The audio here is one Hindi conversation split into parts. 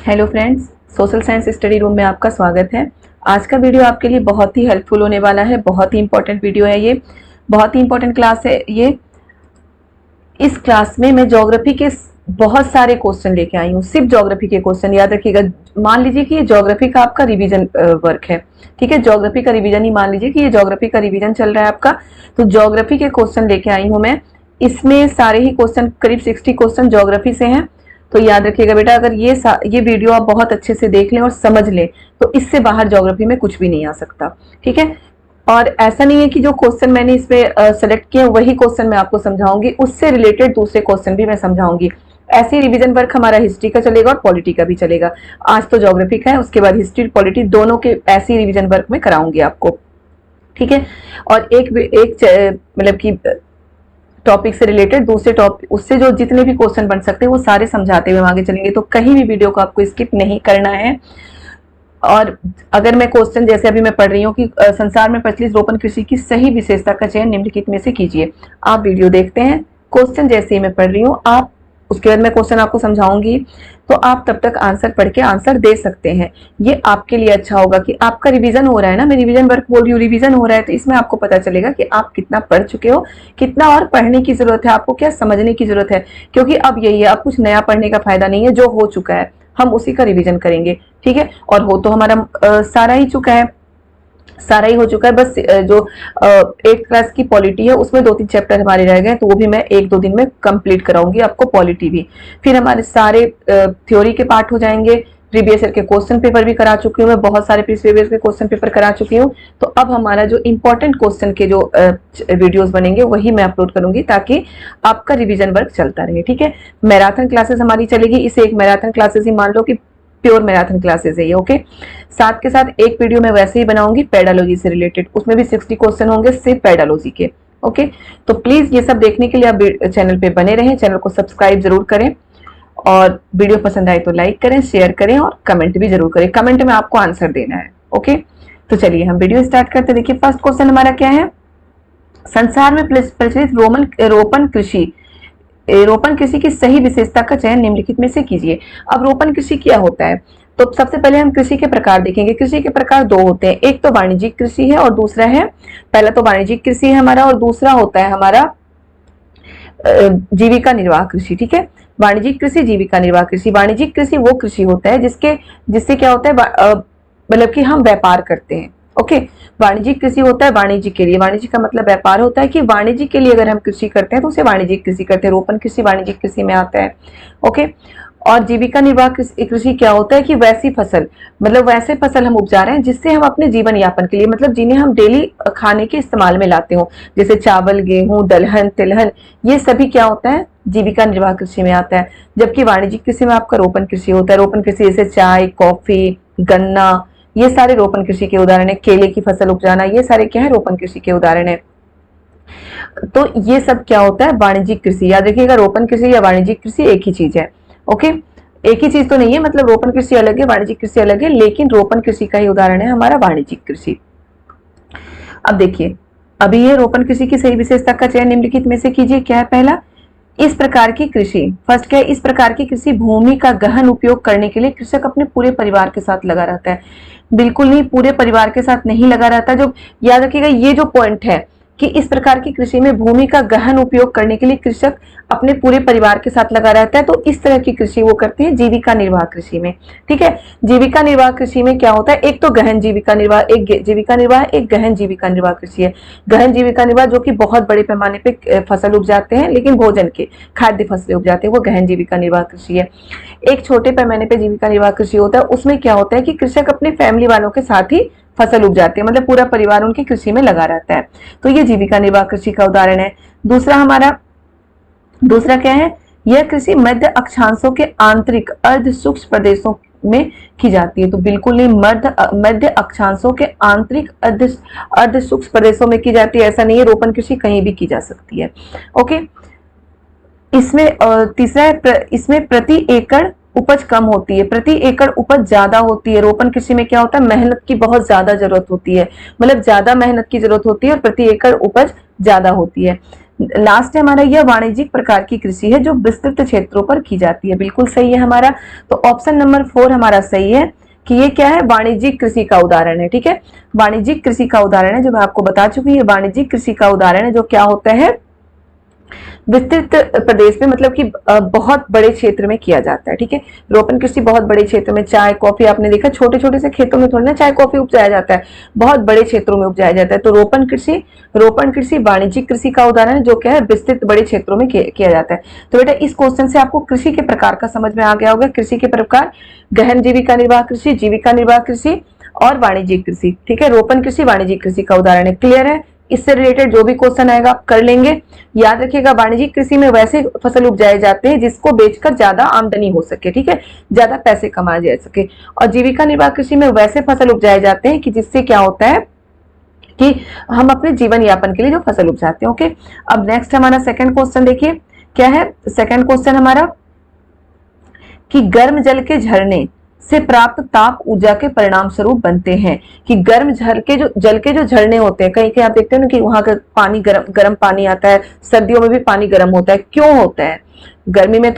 Hello friends, social science study room में आपका स्वागत है। आज का वीडियो आपके लिए बहुत ही हेल्पफुल होने वाला है। बहुत ही इंपॉर्टेंट वीडियो है ये, बहुत ही इंपॉर्टेंट क्लास है ये। इस क्लास में मैं ज्योग्राफी के बहुत सारे क्वेश्चन लेके आई हूँ, सिर्फ ज्योग्राफी के क्वेश्चन। याद रखिएगा, मान लीजिए कि ये ज्योग्राफी का आपका रिवीजन वर्क है, ठीक है। ज्योग्राफी का रिवीजन ही मान लीजिए कि ये ज्योग्राफी का रिवीजन चल रहा है आपका। तो ज्योग्राफी के क्वेश्चन लेके आई हूँ मैं। इसमें सारे ही क्वेश्चन, करीब 60 क्वेश्चन ज्योग्राफी से हैं। तो याद रखिएगा बेटा, अगर ये वीडियो आप बहुत अच्छे से देख लें और समझ लें तो इससे बाहर ज्योग्राफी में कुछ भी नहीं आ सकता, ठीक है। और ऐसा नहीं है कि जो क्वेश्चन मैंने इसमें सेलेक्ट किए वही क्वेश्चन मैं आपको समझाऊंगी, उससे रिलेटेड दूसरे क्वेश्चन भी मैं समझाऊंगी। ऐसे रिवीजन वर्क हमारा हिस्ट्री का चलेगा और पॉलिटी का भी चलेगा। आज तो ज्योग्राफी का है, उसके बाद हिस्ट्री पॉलिटी दोनों के ऐसे रिवीजन वर्क में कराऊंगी आपको, ठीक है। और एक मतलब कि टॉपिक से रिलेटेड दूसरे टॉपिक, उससे जो जितने भी क्वेश्चन बन सकते हैं वो सारे समझाते हुए आगे चलेंगे। तो कहीं भी वीडियो को आपको स्किप नहीं करना है। और अगर मैं क्वेश्चन जैसे अभी मैं पढ़ रही हूँ कि संसार में प्रचलित रोपण कृषि की सही विशेषता का चयन निम्नलिखित में से कीजिए। आप वीडियो देखते हैं, क्वेश्चन जैसे ही मैं पढ़ रही हूँ, आप उसके बाद मैं क्वेश्चन आपको समझाऊंगी, तो आप तब तक आंसर पढ़ के आंसर दे सकते हैं। ये आपके लिए अच्छा होगा कि आपका रिवीजन हो रहा है ना, मैं रिवीजन वर्क बोल रही हूँ, रिवीजन हो रहा है, तो इसमें आपको पता चलेगा कि आप कितना पढ़ चुके हो, कितना और पढ़ने की जरूरत है, आपको क्या समझने की जरूरत है। क्योंकि अब यही है, अब कुछ नया पढ़ने का फायदा नहीं है, जो हो चुका है हम उसी का रिवीजन करेंगे, ठीक है। और हो तो हमारा सारा ही चुका है, सारा ही हो चुका है। बस जो 8th क्लास की पॉलिटी है उसमें 2-3 चैप्टर हमारे रह गए, तो वो भी मैं 1-2 दिन में कंप्लीट कराऊंगी आपको, पॉलिटी भी। फिर हमारे सारे थ्योरी के पार्ट हो जाएंगे। प्रीवियस ईयर के क्वेश्चन पेपर भी करा चुकी हूँ मैं, बहुत सारे प्रीवियस ईयर के क्वेश्चन पेपर करा चुकी हूँ। तो अब हमारा जो इंपॉर्टेंट क्वेश्चन के जो वीडियोस बनेंगे वही मैं अपलोड करूंगी, ताकि आपका रिवीजन वर्क चलता रहे, ठीक है। मैराथन क्लासेस हमारी चलेगी, इसे एक मैराथन क्लासेस ही मान लो कि प्योर मैराथन क्लासेस है ये, ओके। साथ के साथ एक वीडियो मैं वैसे ही बनाऊंगी पेडालॉजी से रिलेटेड, उसमें भी 60 क्वेश्चन होंगे सिर्फ पेडालॉजी के, ओके। तो प्लीज ये सब देखने के लिए आप चैनल पे बने रहें, चैनल को सब्सक्राइब जरूर करें, और वीडियो पसंद आए तो लाइक करें, शेयर करें और कमेंट भी जरूर करें। कमेंट में आपको आंसर देना है, ओके। तो चलिए हम वीडियो स्टार्ट करते हैं। देखिए फर्स्ट क्वेश्चन हमारा क्या है, संसार में प्रचलित रोपण कृषि की सही विशेषता का चयन निम्नलिखित में से कीजिए। अब रोपण कृषि क्या होता है, तो सबसे पहले हम कृषि के प्रकार देखेंगे। कृषि के प्रकार 2 होते हैं, एक तो वाणिज्यिक कृषि है और दूसरा है, पहला तो वाणिज्यिक कृषि है हमारा, और दूसरा होता है हमारा जीविका निर्वाह कृषि, ठीक है। वाणिज्यिक कृषि, जीविका निर्वाह कृषि। वाणिज्यिक कृषि वो कृषि होता है जिससे क्या होता है, मतलब कि हम व्यापार करते हैं, ओके। वाणिज्यिक कृषि होता है वाणिज्य के लिए, वाणिज्य का मतलब व्यापार होता है, कि वाणिज्य के लिए अगर हम कृषि करते हैं तो उसे वाणिज्यिक कृषि करते हैं। रोपण कृषि वाणिज्यिक कृषि में आता है, ओके। और जीविका निर्वाह कृषि क्या होता है कि वैसी फसल, मतलब वैसे फसल हम उपजा रहे हैं जिससे हम अपने जीवन यापन के लिए, मतलब जिन्हें हम डेली खाने के इस्तेमाल में लाते हो, जैसे चावल, गेहूं, दलहन, तिलहन, ये सभी क्या होता है, जीविका निर्वाह कृषि में आता है। जबकि वाणिज्यिक कृषि में आपका रोपण कृषि होता है। रोपण कृषि जैसे चाय, कॉफी, गन्ना, ये सारे रोपण कृषि के उदाहरण है। केले की फसल उपजाना, ये सारे क्या है, रोपण कृषि के उदाहरण है। तो ये सब क्या होता है, वाणिज्यिक कृषि। याद रखिएगा, रोपण कृषि या वाणिज्यिक कृषि एक ही चीज है, ओके। एक ही चीज तो नहीं है, मतलब रोपण कृषि अलग है, वाणिज्यिक कृषि अलग है, लेकिन रोपण कृषि का ही उदाहरण है हमारा वाणिज्यिक कृषि। अब देखिए, अभी ये रोपण कृषि की सही विशेषता का चयन निम्नलिखित में से कीजिए। क्या है पहला, इस प्रकार की कृषि, फर्स्ट क्या है, इस प्रकार की कृषि भूमि का गहन उपयोग करने के लिए कृषक अपने पूरे परिवार के साथ लगा रहता है। बिल्कुल नहीं, पूरे परिवार के साथ नहीं लगा रहता। जो याद रखिएगा, ये जो पॉइंट है कि इस प्रकार की कृषि में भूमि का गहन उपयोग करने के लिए कृषक अपने पूरे परिवार के साथ लगा रहता है, तो इस तरह की कृषि वो करते हैं जीविका निर्वाह कृषि में, ठीक है। जीविका निर्वाह कृषि में क्या होता है, एक तो गहन जीविका निर्वाह, एक जीविका निर्वाह, एक गहन जीविका निर्वाह कृषि है। गहन जीविका निर्वाह जो कि बहुत बड़े पैमाने पे फसल उपजाते हैं, लेकिन भोजन के खाद्य फसलें उपजाते हैं, वो गहन जीविका निर्वाह कृषि है। एक छोटे पैमाने पे जीविका निर्वाह कृषि होता है, उसमें क्या होता है कि कृषक अपने फैमिली वालों के साथ ही फसल उपजाते हैं, मतलब पूरा परिवार उनकी कृषि में लगा रहता है। तो ये जीविका निर्वाह कृषि का उदाहरण है। दूसरा क्या है, यह कृषि मध्य अक्षांशों के आंतरिक अर्ध सूक्ष्म प्रदेशों में की जाती है। तो बिल्कुल नहीं, मध्य अक्षांशों के आंतरिक अर्ध सूक्ष्म प्रदेशों में की जाती है, ऐसा नहीं है। रोपण कृषि कहीं भी की जा सकती है, ओके। इसमें तीसरा है, इसमें प्रति एकड़ उपज कम होती है, प्रति एकड़ उपज ज्यादा होती है। रोपण कृषि में क्या होता है, मेहनत की बहुत ज्यादा जरूरत होती है, मतलब ज्यादा मेहनत की जरूरत होती है और प्रति एकड़ उपज ज्यादा होती है। लास्ट है हमारा यह वाणिज्यिक प्रकार की कृषि है जो विस्तृत क्षेत्रों पर की जाती है। बिल्कुल सही है हमारा। तो ऑप्शन नंबर 4 हमारा सही है कि ये क्या है, वाणिज्यिक कृषि का उदाहरण है। ठीक है, वाणिज्यिक कृषि का उदाहरण है, जो मैं आपको बता चुकी हूँ, वाणिज्यिक कृषि का उदाहरण है जो क्या होता है, विस्तृत प्रदेश में, मतलब कि बहुत बड़े क्षेत्र में किया जाता है। ठीक है, रोपण कृषि बहुत बड़े क्षेत्र में, चाय कॉफी आपने देखा छोटे छोटे से खेतों में थोड़ी ना चाय कॉफी उपजाया जाता है, बहुत बड़े क्षेत्रों में उपजाया जाता है। तो रोपण कृषि वाणिज्यिक कृषि का उदाहरण है जो क्या है, विस्तृत बड़े क्षेत्रों में किया जाता है। तो बेटा इस क्वेश्चन से आपको कृषि के प्रकार का समझ में आ गया होगा। कृषि के प्रकार, गहन जीविका निर्वाह कृषि, जीविका निर्वाह कृषि और वाणिज्यिक कृषि। ठीक है, रोपण कृषि वाणिज्यिक कृषि का उदाहरण है। क्लियर है? इससे रिलेटेड जो भी क्वेश्चन आएगा आप कर लेंगे। याद रखिएगा, वाणिज्यिक कृषि में वैसे फसल उपजाए जाते हैं जिसको बेचकर ज्यादा आमदनी हो सके। ठीक है, ज्यादा पैसे कमाए जा सके। और जीविका निर्वाह कृषि में वैसे फसल उपजाए जाते हैं कि जिससे क्या होता है कि हम अपने जीवन यापन के लिए जो फसल उपजाते हैं। ओके, अब नेक्स्ट हमारा सेकंड क्वेश्चन देखिए क्या है। सेकंड क्वेश्चन हमारा कि गर्म जल के झरने से प्राप्त ताप ऊर्जा के परिणाम स्वरूप बनते हैं। कि गर्म जल के जो झरने होते हैं, कहीं कहीं आप देखते हैं ना कि वहां का पानी गर्म पानी आता है, सर्दियों में भी पानी गर्म होता है। क्यों होता है? गर्मी में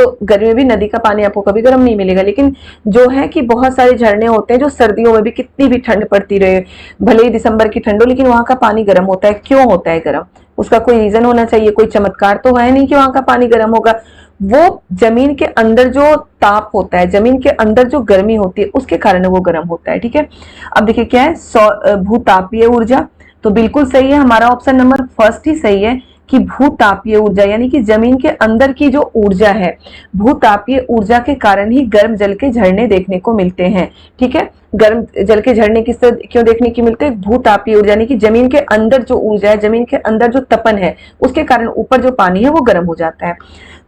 भी नदी का पानी आपको कभी गर्म नहीं मिलेगा, लेकिन जो है कि बहुत सारे झरने होते हैं जो सर्दियों में भी कितनी भी ठंड पड़ती रहे, भले ही दिसंबर की ठंड हो, लेकिन वहां का पानी गर्म होता है। क्यों होता है गर्म? उसका कोई रीजन होना चाहिए, कोई चमत्कार तो है नहीं कि वहां का पानी गर्म होगा। वो जमीन के अंदर जो ताप होता है, जमीन के अंदर जो गर्मी होती है, उसके कारण वो गर्म होता है। ठीक है, अब देखिए क्या है, भूतापीय ऊर्जा। तो बिल्कुल सही है, हमारा ऑप्शन नंबर फर्स्ट ही सही है कि भूतापीय ऊर्जा, यानी कि जमीन के अंदर की जो ऊर्जा है, भूतापीय ऊर्जा के कारण ही गर्म जल के झरने देखने को मिलते हैं। ठीक है, गर्म जल के झरने किस क्यों देखने की मिलते हैं? भूतापीय ऊर्जा, यानी कि जमीन के अंदर जो ऊर्जा है, जमीन के अंदर जो तपन है, उसके कारण ऊपर जो पानी है वो गर्म हो जाता है।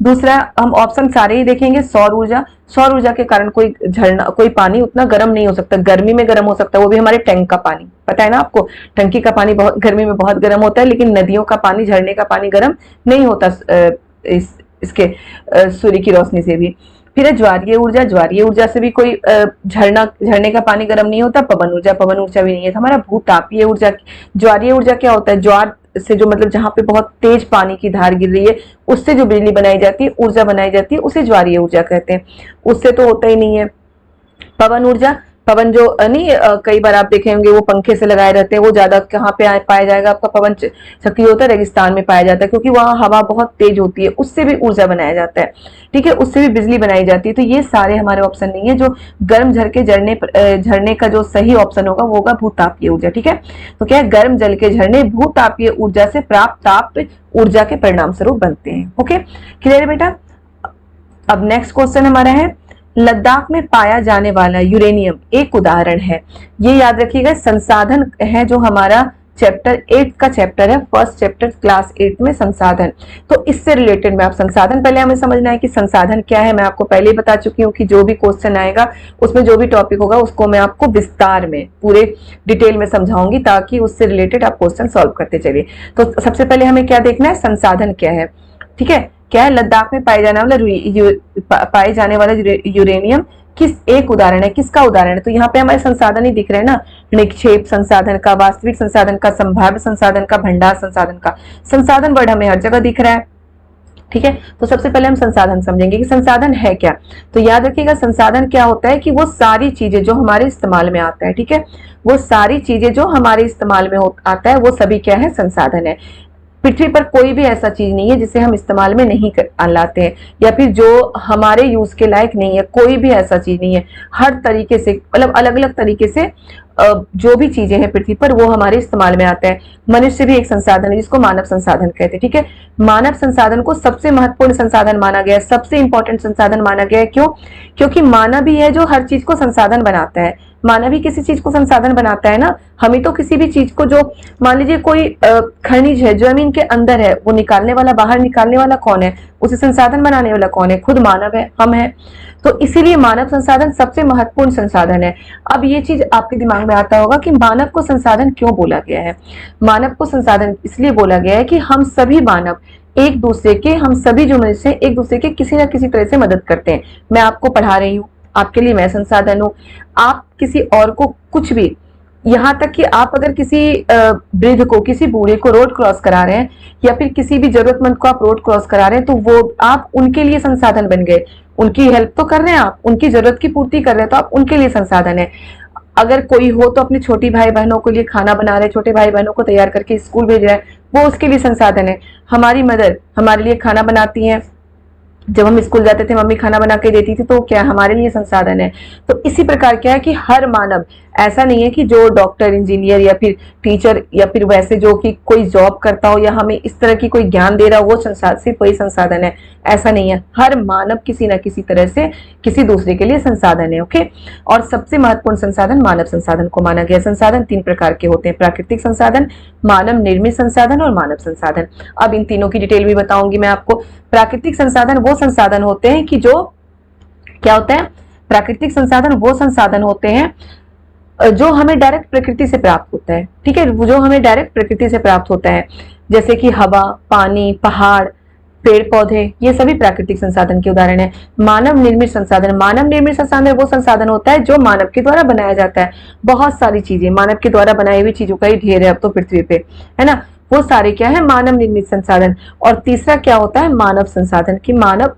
दूसरा, हम ऑप्शन सारे ही देखेंगे। सौर ऊर्जा, सौर ऊर्जा के कारण कोई झरना, कोई पानी उतना गर्म नहीं हो सकता, गर्मी में गर्म हो सकता है, वो भी हमारे टैंक का पानी। पता है ना आपको, टंकी का पानी बहुत गर्मी में बहुत गर्म होता है, लेकिन नदियों का पानी, झरने का पानी गर्म नहीं होता इसके सूर्य की रोशनी से भी। फिर है ज्वारीय ऊर्जा, ज्वारीय ऊर्जा से भी कोई झरने का पानी गर्म नहीं होता। पवन ऊर्जा भी नहीं है। हमारा भूतापीय ऊर्जा, ज्वारीय ऊर्जा क्या होता है? ज्वार से जो, मतलब जहां पे बहुत तेज पानी की धार गिर रही है, उससे जो बिजली बनाई जाती है, ऊर्जा बनाई जाती है, उसे ज्वारीय ऊर्जा कहते हैं। उससे तो होता ही नहीं है। पवन ऊर्जा, पवन जो नहीं, कई बार आप देखे होंगे वो पंखे से लगाए रहते हैं, वो ज्यादा कहाँ पे पाया जाएगा आपका? पवन शक्ति होता है रेगिस्तान में पाया जाता है, क्योंकि वहां हवा बहुत तेज होती है, उससे भी ऊर्जा बनाया जाता है। ठीक है, उससे भी बिजली बनाई जाती है। तो ये सारे हमारे ऑप्शन नहीं है। जो गर्म झरने का जो सही ऑप्शन होगा वो होगा भूतापीय ऊर्जा। ठीक है, तो क्या है, गर्म जल के झरने भूतापीय ऊर्जा से प्राप्त ताप ऊर्जा के परिणाम स्वरूप बनते हैं। ओके, क्लियर है बेटा? अब नेक्स्ट क्वेश्चन हमारा है, लद्दाख में पाया जाने वाला यूरेनियम एक उदाहरण है। ये याद रखिएगा, संसाधन है जो हमारा चैप्टर 8 का चैप्टर है, फर्स्ट चैप्टर क्लास 8 में संसाधन। तो इससे रिलेटेड में आप संसाधन, पहले हमें समझना है कि संसाधन क्या है। मैं आपको पहले ही बता चुकी हूँ कि जो भी क्वेश्चन आएगा उसमें जो भी टॉपिक होगा उसको मैं आपको विस्तार में पूरे डिटेल में समझाऊंगी, ताकि उससे रिलेटेड आप क्वेश्चन सॉल्व करते चलिए। तो सबसे पहले हमें क्या देखना है, संसाधन क्या है। ठीक है, क्या है, लद्दाख में पाए जाने वाला यूरेनियम किस एक उदाहरण है, किसका उदाहरण है? तो यहाँ पे हमारे संसाधन ही दिख रहे हैं ना, निक्षेप संसाधन का, वास्तविक संसाधन का, संभाव्य संसाधन का, भंडार संसाधन का। संसाधन वर्ड हमें हर जगह दिख रहा है। ठीक है, तो सबसे पहले हम संसाधन समझेंगे कि संसाधन है क्या। तो याद रखिएगा, संसाधन क्या होता है कि वो सारी चीजें जो हमारे इस्तेमाल में आता है। ठीक है, वो सारी चीजें जो हमारे इस्तेमाल में आता है वो सभी क्या है, संसाधन है। पृथ्वी पर कोई भी ऐसा चीज नहीं है जिसे हम इस्तेमाल में नहीं लाते हैं, या फिर जो हमारे यूज के लायक नहीं है, कोई भी ऐसा चीज नहीं है। हर तरीके से, मतलब अलग अलग तरीके से जो भी चीजें हैं पृथ्वी पर वो हमारे इस्तेमाल में आता है। मनुष्य भी एक संसाधन है जिसको मानव संसाधन कहते हैं। ठीक है, मानव संसाधन को सबसे महत्वपूर्ण संसाधन माना गया है, सबसे इंपॉर्टेंट संसाधन माना गया है। क्यों? क्योंकि मानव ही है जो हर चीज को संसाधन बनाता है। मानव ही किसी चीज को संसाधन बनाता है ना। हमें तो किसी भी चीज को, जो मान लीजिए कोई खनिज है जमीन के अंदर है, वो निकालने वाला, बाहर निकालने वाला कौन है? उसे संसाधन बनाने वाला कौन है? खुद मानव है, हम है। तो इसीलिए मानव संसाधन सबसे महत्वपूर्ण संसाधन है। अब ये चीज आपके दिमाग में आता होगा कि मानव को संसाधन क्यों बोला गया है। मानव को संसाधन इसलिए बोला गया है कि हम सभी मानव एक दूसरे के, हम सभी जो मनुष्य एक दूसरे के किसी न किसी तरह से मदद करते हैं। मैं आपको पढ़ा रही हूँ, आपके लिए मैं संसाधन हूँ। आप किसी और को कुछ भी यहाँ तक कि आप अगर किसी वृद्ध को, किसी बूढ़े को रोड क्रॉस करा रहे हैं या फिर किसी भी जरूरतमंद को आप रोड क्रॉस करा रहे हैं, तो वो आप उनके लिए संसाधन बन गए। उनकी हेल्प तो कर रहे हैं आप, उनकी जरूरत की पूर्ति कर रहे हैं, तो आप उनके लिए संसाधन है। अगर कोई हो तो अपने छोटी भाई बहनों के लिए खाना बना रहे, छोटे भाई बहनों को तैयार करके स्कूल भेज रहा है, वो उसके लिए संसाधन है। हमारी मदर हमारे लिए खाना बनाती हैं, जब हम स्कूल जाते थे मम्मी खाना बना के देती थी, तो क्या हमारे लिए संसाधन है। तो इसी प्रकार क्या है कि हर मानव, ऐसा नहीं है कि जो डॉक्टर, इंजीनियर या फिर टीचर या फिर वैसे जो कि कोई जॉब करता हो या हमें इस तरह की कोई ज्ञान दे रहा हो, वो सिर्फ वही संसाधन है, ऐसा नहीं है। हर मानव किसी न किसी तरह से किसी दूसरे के लिए संसाधन है। ओके, और सबसे महत्वपूर्ण संसाधन मानव संसाधन को माना गया। संसाधन 3 प्रकार के होते हैं, प्राकृतिक संसाधन, मानव निर्मित संसाधन और मानव संसाधन। अब इन तीनों की डिटेल भी बताऊंगी मैं आपको। प्राकृतिक संसाधन वो संसाधन होते हैं कि जो क्या होता है, प्राकृतिक संसाधन वो संसाधन होते हैं जो हमें डायरेक्ट प्रकृति से प्राप्त होता है। ठीक है, जो हमें डायरेक्ट प्रकृति से प्राप्त होता है, जैसे कि हवा, पानी, पहाड़, पेड़ पौधे, ये सभी प्राकृतिक संसाधन के उदाहरण है। मानव निर्मित संसाधन, मानव निर्मित संसाधन वो संसाधन होता है जो मानव के द्वारा बनाया जाता है। बहुत सारी चीजें मानव के द्वारा बनाई हुई चीजों का ही ढेर है अब तो पृथ्वी पे, है ना। वो सारे क्या है, मानव निर्मित संसाधन। और तीसरा क्या होता है, मानव संसाधन, कि मानव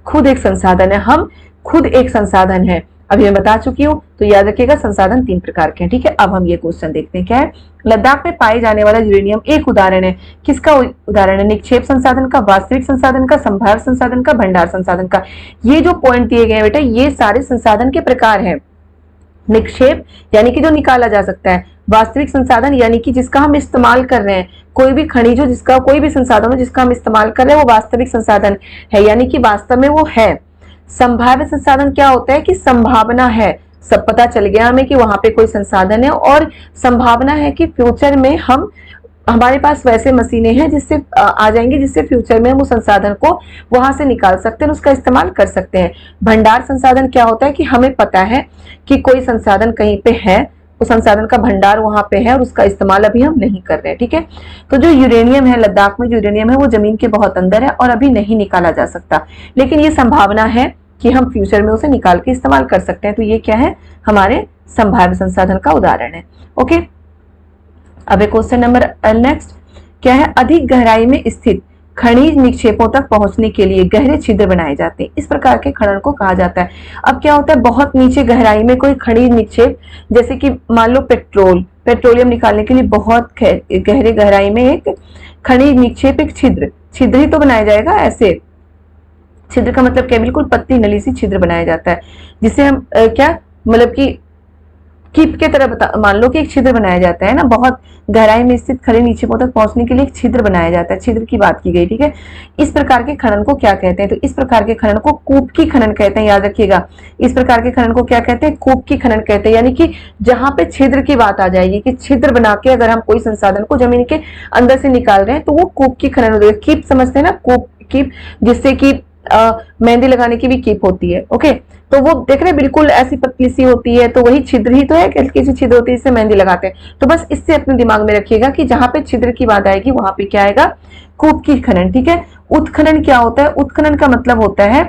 खुद एक संसाधन है, हम खुद एक संसाधन है। अभी मैं बता चुकी हूँ, तो याद रखिएगा संसाधन 3 प्रकार के हैं। ठीक है, अब हम ये क्वेश्चन देखते हैं क्या है। लद्दाख में पाए जाने वाला यूरेनियम एक उदाहरण है, किसका उदाहरण है, निक्षेप संसाधन का, वास्तविक संसाधन का, संभाव्य संसाधन का, भंडार संसाधन का। ये जो पॉइंट दिए गए हैं बेटा, ये सारे संसाधन के प्रकार हैं। निक्षेप यानी कि जो निकाला जा सकता है, वास्तविक संसाधन यानी कि जिसका हम इस्तेमाल कर रहे हैं, कोई भी खनिज हो जिसका, कोई भी संसाधन हो जिसका हम इस्तेमाल कर रहे हैं, वो वास्तविक संसाधन है, यानी कि वास्तव में वो है। संभाव्य संसाधन क्या होता है कि संभावना है, सब पता चल गया हमें कि वहां पे कोई संसाधन है, और संभावना है कि फ्यूचर में हमारे पास वैसे मशीनें हैं जिससे आ जाएंगे, जिससे फ्यूचर में हम उस संसाधन को वहां से निकाल सकते हैं, उसका इस्तेमाल कर सकते हैं। भंडार संसाधन क्या होता है कि हमें पता है कि कोई संसाधन कहीं पे है, उस संसाधन का भंडार वहां पे है और उसका इस्तेमाल अभी हम नहीं कर रहे हैं। ठीक है, तो जो यूरेनियम है, लद्दाख में यूरेनियम है, वो जमीन के बहुत अंदर है और अभी नहीं निकाला जा सकता, लेकिन ये संभावना है कि हम फ्यूचर में उसे निकाल के इस्तेमाल कर सकते हैं। तो ये क्या है, हमारे संभाव्य संसाधन का उदाहरण है। ओके, अब क्वेश्चन नंबर नेक्स्ट क्या है, अधिक गहराई में स्थित खनिज निक्षेपों तक पहुंचने के लिए गहरे छिद्र बनाए जाते हैं, इस प्रकार के खनन को कहा जाता है। अब क्या होता है, बहुत नीचे गहराई में कोई खनिज निक्षेप, जैसे कि मान लो पेट्रोलियम निकालने के लिए बहुत गहरे गहराई में एक खनिज निक्षेप, एक छिद्र ही तो बनाया जाएगा। ऐसे छिद्र का मतलब क्या, बिल्कुल पतली नली सी छिद्र बनाया जाता है, जिसे हम क्या मतलब कि कीप के तरह मान लो कि एक छिद्र बनाया जाता है ना, बहुत गहराई में स्थित खनिज निक्षेपों तक पहुंचने के लिए एक छिद्र बनाया जाता है, छिद्र की बात की गई। ठीक है, इस प्रकार के खनन को क्या कहते हैं, तो इस प्रकार के खनन को कूप की खनन कहते हैं, याद रखिएगा। इस प्रकार के खनन को क्या कहते हैं, कूप की खनन कहते हैं, यानी कि जहां पे छिद्र की बात आ जाएगी कि छिद्र बना के अगर हम कोई संसाधन को जमीन के अंदर से निकाल रहे हैं, तो वो कूप की खनन हो जाएगी। कीप समझते हैं ना, कूप कीप, जिससे कि मेहंदी लगाने की भी कीप होती है। ओके, तो वो देख रहे बिल्कुल ऐसी पतली सी होती है, तो वही छिद्र ही तो है, कैसी छिद्र होती है, इससे मेहंदी लगाते हैं। तो बस इससे अपने दिमाग में रखिएगा कि जहां पे छिद्र की बात आएगी वहां पे क्या आएगा, कूप की खनन। ठीक है, उत्खनन क्या होता है, उत्खनन का मतलब होता है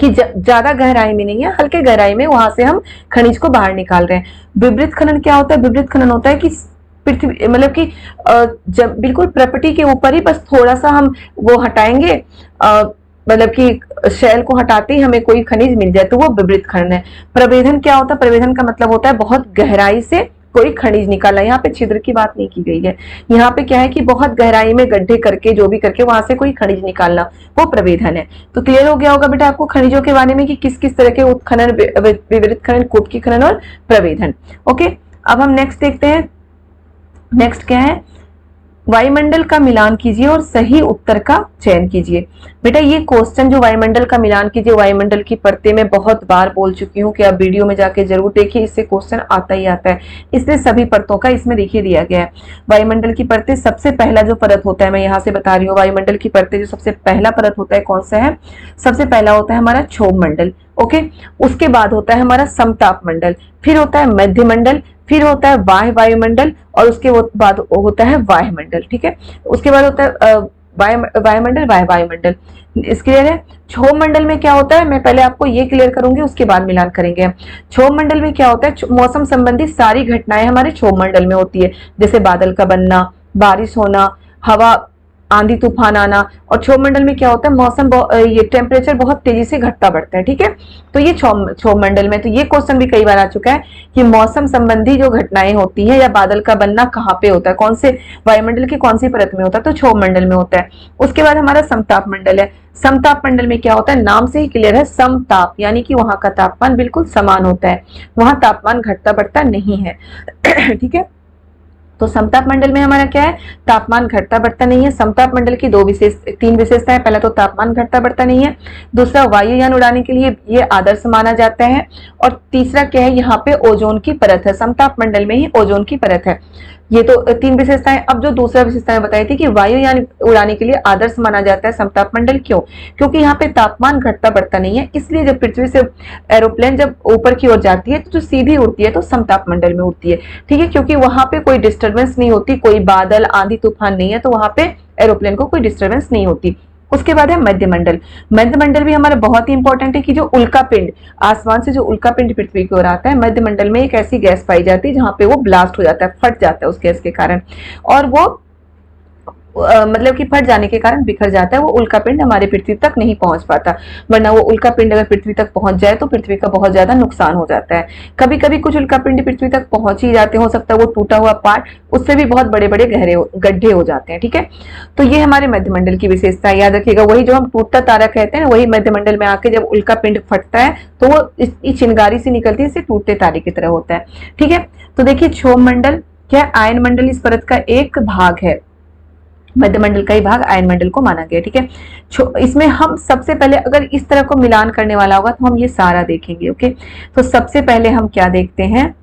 कि ज्यादा गहराई में नहीं है, हल्के गहराई में वहां से हम खनिज को बाहर निकाल रहे हैं। विवृत खनन क्या होता है, विवृत खनन होता है कि पृथ्वी मतलब कि जब बिल्कुल प्रॉपर्टी के ऊपर ही बस थोड़ा सा हम वो हटाएंगे, मतलब कि शैल को हटाते ही हमें कोई खनिज मिल जाए, तो वो विवृत खनन है। प्रवेधन क्या होता है, प्रवेधन का मतलब होता है बहुत गहराई से कोई खनिज निकालना। यहाँ पे छिद्र की बात नहीं की गई है, यहाँ पे क्या है कि बहुत गहराई में गड्ढे करके जो भी करके वहां से कोई खनिज निकालना, वो प्रवेधन है। तो क्लियर हो गया होगा बेटा आपको खनिजों के बारे में कि किस किस तरह के उत्खनन, विवृत खनन, कूप की खनन और प्रवेधन। ओके, अब हम नेक्स्ट देखते हैं। नेक्स्ट क्या है, वायुमंडल का मिलान कीजिए और सही उत्तर का चयन कीजिए। बेटा ये क्वेश्चन जो वायुमंडल का मिलान कीजिए, वायुमंडल की परतें मैं बहुत बार बोल चुकी हूँ कि आप वीडियो में जाके जरूर देखिए, इससे क्वेश्चन आता ही आता है, इसलिए सभी परतों का इसमें देखिए दिया गया है। वायुमंडल की परतें, सबसे पहला जो परत होता है, मैं यहाँ से बता रही हूँ, वायुमंडल की परतें जो सबसे पहला परत होता है कौन सा है, सबसे पहला होता है हमारा क्षोभ मंडल। ओके, उसके बाद होता है हमारा समताप मंडल, फिर होता है मध्य मंडल, फिर होता है बाह्य वायुमंडल और उसके बाद होता है वायुमंडल। ठीक है, उसके बाद होता है वायुमंडल, वायुमंडल। इस क्लियर है। क्षोभ मंडल में क्या होता है, मैं पहले आपको ये क्लियर करूंगी, उसके बाद मिलान करेंगे। क्षोभ मंडल में क्या होता है, मौसम संबंधी सारी घटनाएं हमारे क्षोभ मंडल में होती है, जैसे बादल का बनना, बारिश होना, हवा, आंधी तूफान आना। और क्षोभ मंडल में क्या होता है, मौसम ये टेम्परेचर बहुत तेजी से घटता बढ़ता है, ठीक है। तो ये क्षोभ मंडल में, तो ये क्वेश्चन भी कई बार आ चुका है कि मौसम संबंधी जो घटनाएं होती हैं या बादल का बनना कहाँ पे होता है, कौन से वायुमंडल की कौन सी परत में होता है, तो क्षोभ मंडल में होता है। उसके बाद हमारा समताप मंडल है। समताप मंडल में क्या होता है, नाम से ही क्लियर है, समताप यानी कि वहां का तापमान बिल्कुल समान होता है, वहां तापमान घटता बढ़ता नहीं है। ठीक है। तो समताप मंडल में हमारा क्या है, तापमान घटता बढ़ता नहीं है। समताप मंडल की तीन विशेषताएं, पहला तो तापमान घटता बढ़ता नहीं है, दूसरा वायुयान उड़ाने के लिए ये आदर्श माना जाता है, और तीसरा क्या है, यहाँ पे ओजोन की परत है, समताप मंडल में ही ओजोन की परत है। ये तो तीन विशेषताएं। अब जो दूसरा विशेषता बताई थी कि वायुयान उड़ाने के लिए आदर्श माना जाता है समताप मंडल, क्यों, क्योंकि यहाँ पे तापमान घटता बढ़ता नहीं है, इसलिए जब पृथ्वी से एरोप्लेन जब ऊपर की ओर जाती है तो जो सीधी उड़ती है तो समताप मंडल में उड़ती है, ठीक है, क्योंकि वहां पे कोई डिस्टर्बेंस नहीं होती, कोई बादल आंधी तूफान नहीं है, तो वहां पे एरोप्लेन को कोई डिस्टर्बेंस नहीं होती। उसके बाद है मध्यमंडल। मध्यमंडल भी हमारा बहुत ही इंपॉर्टेंट है कि जो उल्का पिंड, आसमान से जो उल्का पिंड पृथ्वी की ओर आता है, मध्यमंडल में एक ऐसी गैस पाई जाती है जहां पे वो ब्लास्ट हो जाता है, फट जाता है उस गैस के कारण, और वो मतलब कि फट जाने के कारण बिखर जाता है, वो उल्का पिंड हमारे पृथ्वी तक नहीं पहुंच पाता, वरना वो उल्का पिंड अगर पृथ्वी तक पहुंच जाए तो पृथ्वी का बहुत ज्यादा नुकसान हो जाता है। कभी कभी कुछ उल्का पिंड पृथ्वी तक पहुंच ही जाते, हो सकता है वो टूटा हुआ पार्ट, उससे भी बहुत बड़े बड़े गहरे गड्ढे हो जाते हैं, ठीक है। तो ये हमारे मध्यमंडल की विशेषता है, याद रखिएगा। वही जो हम टूटता तारा कहते हैं, वही मध्यमंडल में आके जब उल्का पिंड फटता है तो वो इस चिंगारी से निकलती है, इसे टूटते तारे की तरह होता है, ठीक है। तो देखिए क्षोभ मंडल क्या, आयन मंडल इस परत का एक भाग है, मध्यमंडल का ही भाग आयन मंडल को माना गया, ठीक है। इसमें हम सबसे पहले अगर इस तरह को मिलान करने वाला होगा तो हम ये सारा देखेंगे, ओके। तो सबसे पहले हम क्या देखते हैं,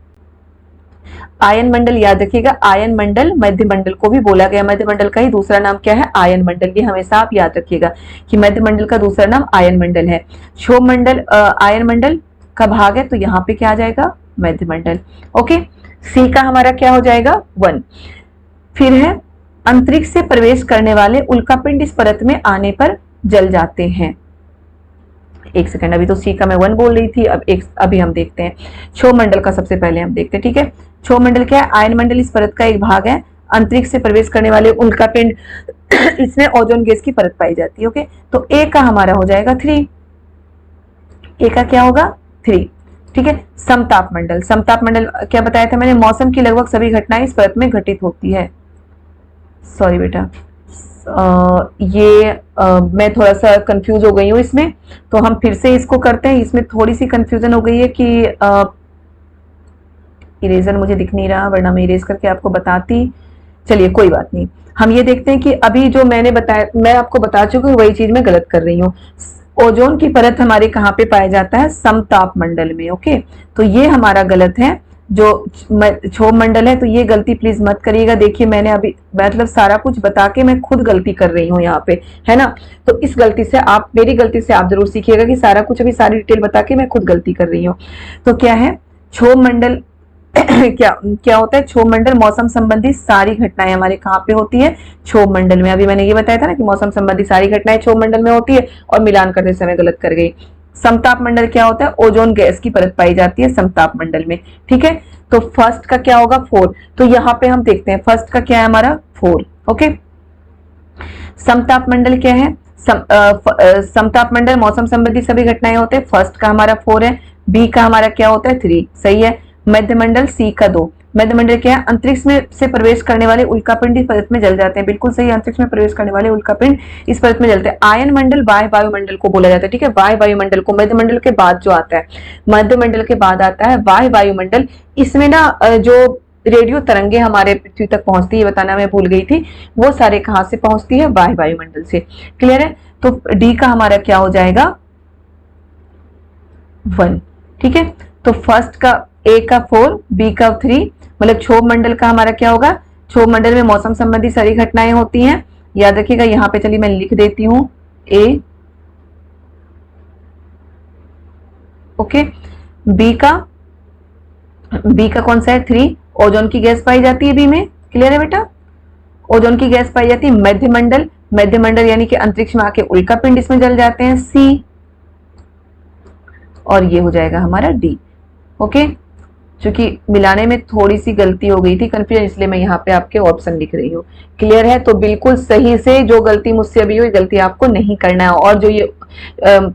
आयन मंडल, याद रखिएगा आयन मंडल मध्यमंडल को भी बोला गया, मध्यमंडल का ही दूसरा नाम क्या है, आयन मंडल। ये हमेशा आप याद रखिएगा कि मध्यमंडल का दूसरा नाम आयन मंडल है। क्षोभ मंडल आयन मंडल का भाग है, तो यहाँ पे क्या आ जाएगा, मध्यमंडल, ओके। सी का हमारा क्या हो जाएगा, 1। फिर है अंतरिक्ष से प्रवेश करने वाले उल्कापिंड इस परत में आने पर जल जाते हैं। एक सेकंड, अभी तो सी का मैं 1 बोल रही थी, अभी हम देखते हैं क्षोभ मंडल का, सबसे पहले हम देखते हैं, ठीक है। क्षोभ मंडल क्या है, आयन मंडल इस परत का एक भाग है, अंतरिक्ष से प्रवेश करने वाले उल्कापिंड इसमें ओजोन गैस की परत पाई जाती है, ओके। तो ए का हमारा हो जाएगा 3, ए का क्या होगा 3, ठीक है। समताप मंडल, समताप मंडल क्या बताया था मैंने, मौसम की लगभग सभी घटनाएं इस परत में घटित होती है। सॉरी बेटा, मैं थोड़ा सा कंफ्यूज हो गई हूँ इसमें, तो हम फिर से इसको करते हैं। इसमें थोड़ी सी कंफ्यूजन हो गई है कि इरेजर मुझे दिख नहीं रहा, वरना मैं इरेज करके आपको बताती। चलिए कोई बात नहीं, हम ये देखते हैं कि अभी जो मैंने बताया, मैं आपको बता चुकी हूँ, वही चीज मैं गलत कर रही हूँ। ओजोन की परत हमारे कहाँ पे पाया जाता है, समताप मंडल में, ओके। तो ये हमारा गलत है, जो क्षोभ मंडल है, तो ये गलती प्लीज मत करिएगा। देखिए मैंने अभी मतलब सारा कुछ बता के मैं खुद गलती कर रही हूँ यहाँ पे, है ना। तो इस गलती से आप, मेरी गलती से आप जरूर सीखिएगा कि सारा कुछ अभी सारी डिटेल बता के मैं खुद गलती कर रही हूँ। तो क्या है क्षोभ मंडल क्या होता है, क्षोभ मंडल मौसम संबंधी सारी घटनाएं हमारे कहाँ पे होती है, क्षोभ मंडल में। अभी मैंने ये बताया था ना कि मौसम संबंधी सारी घटनाएं क्षोभ मंडल में होती है, और मिलान करते समय गलत कर गई। समताप मंडल क्या होता है, ओजोन गैस की परत पाई जाती है समताप मंडल में, ठीक है। तो फर्स्ट का क्या होगा 4, तो यहाँ पे हम देखते हैं फर्स्ट का क्या है हमारा 4, ओके। समताप मंडल क्या है, समताप मंडल मौसम संबंधी सभी घटनाएं होते हैं, फर्स्ट का हमारा 4 है, बी का हमारा क्या होता है 3, सही है। मध्यमंडल सी का 2, मध्यमंडल क्या है, अंतरिक्ष में से प्रवेश करने वाले उल्कापिंड इस परत में जल जाते हैं, बिल्कुल सही, अंतरिक्ष में प्रवेश करने वाले उल्कापिंड इस परत में जलते हैं। आयन मंडल बाह्य वायुमंडल को बोला जाता है, ठीक है, बाह्य वायुमंडल को, मध्यमंडल के बाद जो आता है, मध्यमंडल के बाद आता है बाह्य वायुमंडल। इसमें ना जो रेडियो तरंगे हमारे पृथ्वी तक पहुंचती है, बताना मैं भूल गई थी, वो सारे कहां से पहुंचती है, बाह्य वायुमंडल से, क्लियर है। तो डी का हमारा क्या हो जाएगा 1, ठीक है। तो फर्स्ट का ए का 4, बी का 3, मतलब क्षोभ मंडल का हमारा क्या होगा, क्षोभ मंडल में मौसम संबंधी सारी घटनाएं होती हैं, याद रखिएगा। यहाँ पे चलिए मैं लिख देती हूँ ए, ओके। बी का कौन सा है 3, ओजोन की गैस पाई जाती है बी में, क्लियर है बेटा, ओजोन की गैस पाई जाती है। मध्यमंडल मध्यमंडल यानी कि अंतरिक्ष में आके उल्का पिंड इसमें जल जाते हैं, सी, और ये हो जाएगा हमारा डी। ओके, क्योंकि मिलाने में थोड़ी सी गलती हो गई थी, कंफ्यूजन, इसलिए मैं यहाँ पे आपके ऑप्शन लिख रही हूँ। क्लियर है? तो बिल्कुल सही से जो गलती मुझसे अभी हुई, गलती आपको नहीं करना है। और जो ये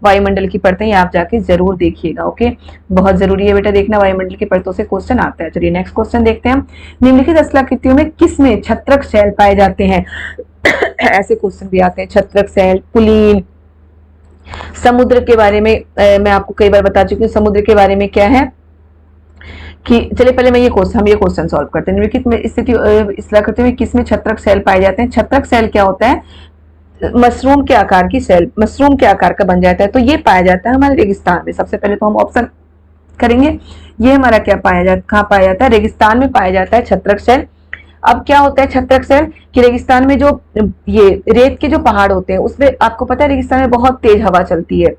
वायुमंडल की परतें, आप जाके जरूर देखिएगा। ओके, बहुत जरूरी है बेटा देखना, वायुमंडल की परतों से क्वेश्चन आता है। चलिए नेक्स्ट क्वेश्चन देखते हैं। निम्नलिखित स्थलाकृतियों में किसमें छत्रक शैल पाए जाते हैं? ऐसे क्वेश्चन भी आते हैं, छत्रक शैल, पुलीन। समुद्र के बारे में मैं आपको कई बार बता चुकी हूँ, समुद्र के बारे में क्या है कि, चलिए पहले मैं ये क्वेश्चन सॉल्व करते हैं। निम्नलिखित स्थिति स्थलाकृतियों में किसमें छत्रक शैल पाए जाते हैं? छत्रक शैल क्या होता है? मशरूम के आकार की शैल, मशरूम के आकार का बन जाता है, तो ये पाया जाता है हमारे रेगिस्तान में। सबसे पहले तो हम ऑप्शन करेंगे, ये हमारा क्या पाया जाता, कहाँ पाया जाता है? रेगिस्तान में पाया जाता है छत्रक शैल। अब क्या होता है छत्रक शैल कि रेगिस्तान में जो ये रेत के जो पहाड़ होते हैं, उसमें आपको पता है रेगिस्तान में बहुत तेज हवा चलती है।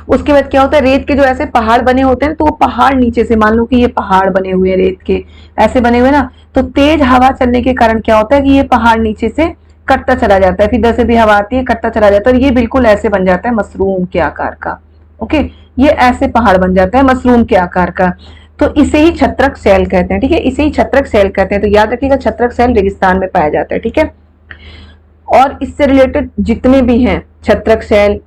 उसके बाद क्या होता है, रेत के जो ऐसे पहाड़ बने होते हैं, तो वो पहाड़ नीचे से, मान लो कि ये पहाड़ बने हुए हैं रेत के, ऐसे बने हुए ना, तो तेज हवा चलने के कारण क्या होता है कि ये पहाड़ नीचे से कटता चला जाता है, फिर इधर से भी हवा आती है, कटता चला जाता है, और ये बिल्कुल ऐसे बन जाता है मशरूम के आकार का। ओके, ये ऐसे पहाड़ बन जाता है मशरूम के आकार का, तो इसे ही छत्रक शैल कहते हैं। ठीक है, इसे ही छत्रक शैल कहते हैं। तो याद रखिएगा, छत्रक शैल रेगिस्तान में पाया जाता है। ठीक है, और इससे रिलेटेड जितने भी हैं छत्रक शैल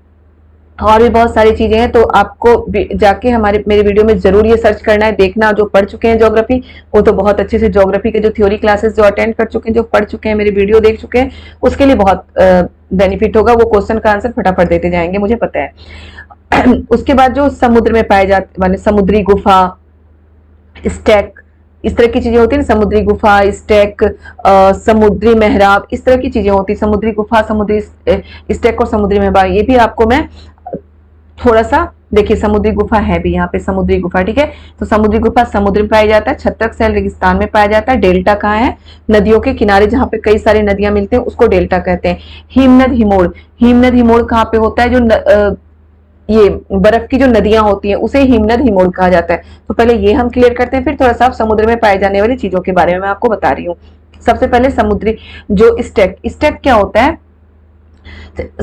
और भी बहुत सारी चीजें हैं, तो आपको जाके मेरे वीडियो में जरूर ये सर्च करना है, देखना। जो पढ़ चुके हैं ज्योग्राफी, वो तो बहुत अच्छे से ज्योग्राफी के जो थ्योरी क्लासेस जो अटेंड कर चुके हैं, जो पढ़ चुके हैं, मेरे वीडियो देख चुके हैं, उसके लिए बहुत बेनिफिट होगा। वो क्वेश्चन का आंसर फटाफट देते जाएंगे, मुझे पता है। उसके बाद जो समुद्र में पाए जाते, माने समुद्री गुफा, स्टैक, इस तरह की चीजें होती है ना, समुद्री गुफा, स्टैक, समुद्री मेहराब, इस तरह की चीजें होती है। समुद्री गुफा, समुद्री स्टैक और समुद्री मेहराब, ये भी आपको मैं थोड़ा सा देखिए, समुद्री गुफा है भी यहाँ पे, समुद्री गुफा। ठीक है, तो समुद्री गुफा समुद्र में पाया जाता है, छत्रक शैल रेगिस्तान में पाया जाता है। डेल्टा कहाँ है? नदियों के किनारे, जहाँ पे कई सारी नदियां मिलती हैं, उसको डेल्टा कहते हैं। हिमनद हिमोड़, हिमनद हिमोड़ कहाँ पे होता है? जो ये बर्फ की जो नदियां होती हैं, उसे हिमनद हिमोड़ कहा जाता है। तो पहले ये हम क्लियर करते हैं, फिर थोड़ा सा समुद्र में पाए जाने वाली चीजों के बारे में मैं आपको बता रही हूँ। सबसे पहले समुद्री जो स्टैक, स्टैक क्या होता है?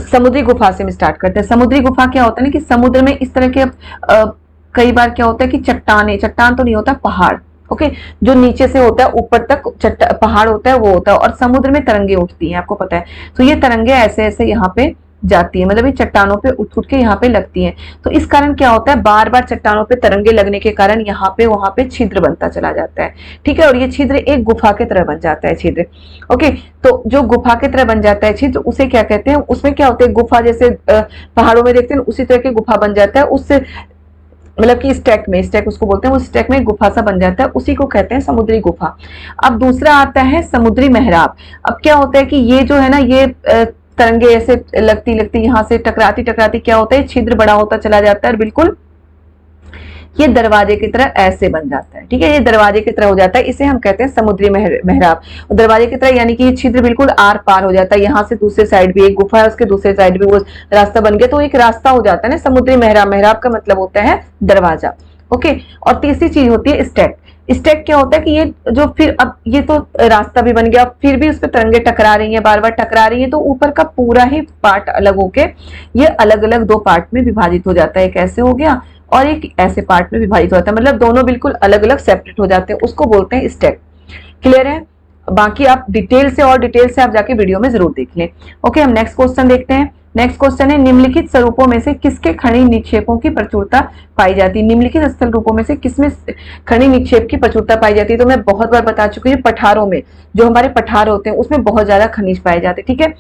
समुद्री गुफा से हम स्टार्ट करते हैं। समुद्री गुफा क्या होता है ना कि समुद्र में इस तरह के कई बार क्या होता है कि चट्टान तो नहीं होता, पहाड़, ओके, जो नीचे से होता है ऊपर तक पहाड़ होता है, वो होता है, और समुद्र में तरंगे उठती हैं, आपको पता है। तो ये तरंगे ऐसे ऐसे यहाँ पे जाती है, मतलब ये चट्टानों पे उठ उठ के यहाँ पे लगती हैं। तो इस कारण क्या होता है, बार बार चट्टानों पे तरंगे लगने के कारण यहाँ पे वहां पे छिद्र बनता चला जाता है। ठीक है, और ये छिद्र एक गुफा के तरह बन जाता है, छिद्र। ओके, तो जो गुफा के तरह बन जाता है छिद्र, उसे क्या कहते हैं? उसमें क्या होता है, गुफा जैसे पहाड़ों में देखते हैं, उसी तरह की गुफा बन जाता है, उससे मतलब कि स्टैक उसको बोलते हैं, वो स्टैक में गुफा सा बन जाता है, उसी को कहते हैं समुद्री गुफा। अब दूसरा आता है समुद्री मेहराब। अब क्या होता है कि ये जो है ना, ये तरंगे ऐसे लगती लगती यहाँ से टकराती टकराती क्या होता है, छिद्र बड़ा होता चला जाता है, और बिल्कुल ये दरवाजे की तरह ऐसे बन जाता है। ठीक है, ये दरवाजे की तरह हो जाता है, इसे हम कहते हैं समुद्री मेहराब। दरवाजे की तरह यानी कि ये छिद्र बिल्कुल आर पार हो जाता है, यहाँ से दूसरे साइड भी एक गुफा है, उसके दूसरे साइड भी वो रास्ता बन गया, तो एक रास्ता हो जाता है ना समुद्री मेहराब। मेहराब का मतलब होता है दरवाजा। ओके, और तीसरी चीज होती है स्टैक। स्टैक क्या होता है कि ये जो फिर, अब ये तो रास्ता भी बन गया, फिर भी उस पर तरंगे टकरा रही हैं, बार बार टकरा रही हैं, तो ऊपर का पूरा ही पार्ट अलग होके ये अलग अलग दो पार्ट में विभाजित हो जाता है। एक ऐसे हो गया और एक ऐसे पार्ट में विभाजित होता है, मतलब दोनों बिल्कुल अलग अलग सेपरेट हो जाते हैं, उसको बोलते हैं स्टैक। क्लियर है? बाकी आप डिटेल से आप जाके वीडियो में जरूर देख लें। ओके, हम नेक्स्ट क्वेश्चन देखते हैं। नेक्स्ट क्वेश्चन है, निम्नलिखित स्वरूपों में से किसके खनिज निक्षेपों की प्रचुरता पाई जाती है? निम्नलिखित स्थल रूपों में से किसमें खनिज निक्षेप की प्रचुरता पाई जाती है? तो मैं बहुत बार बता चुकी हूँ, पठारों में, जो हमारे पठार होते हैं उसमें बहुत ज्यादा खनिज पाए जाते हैं। ठीक है,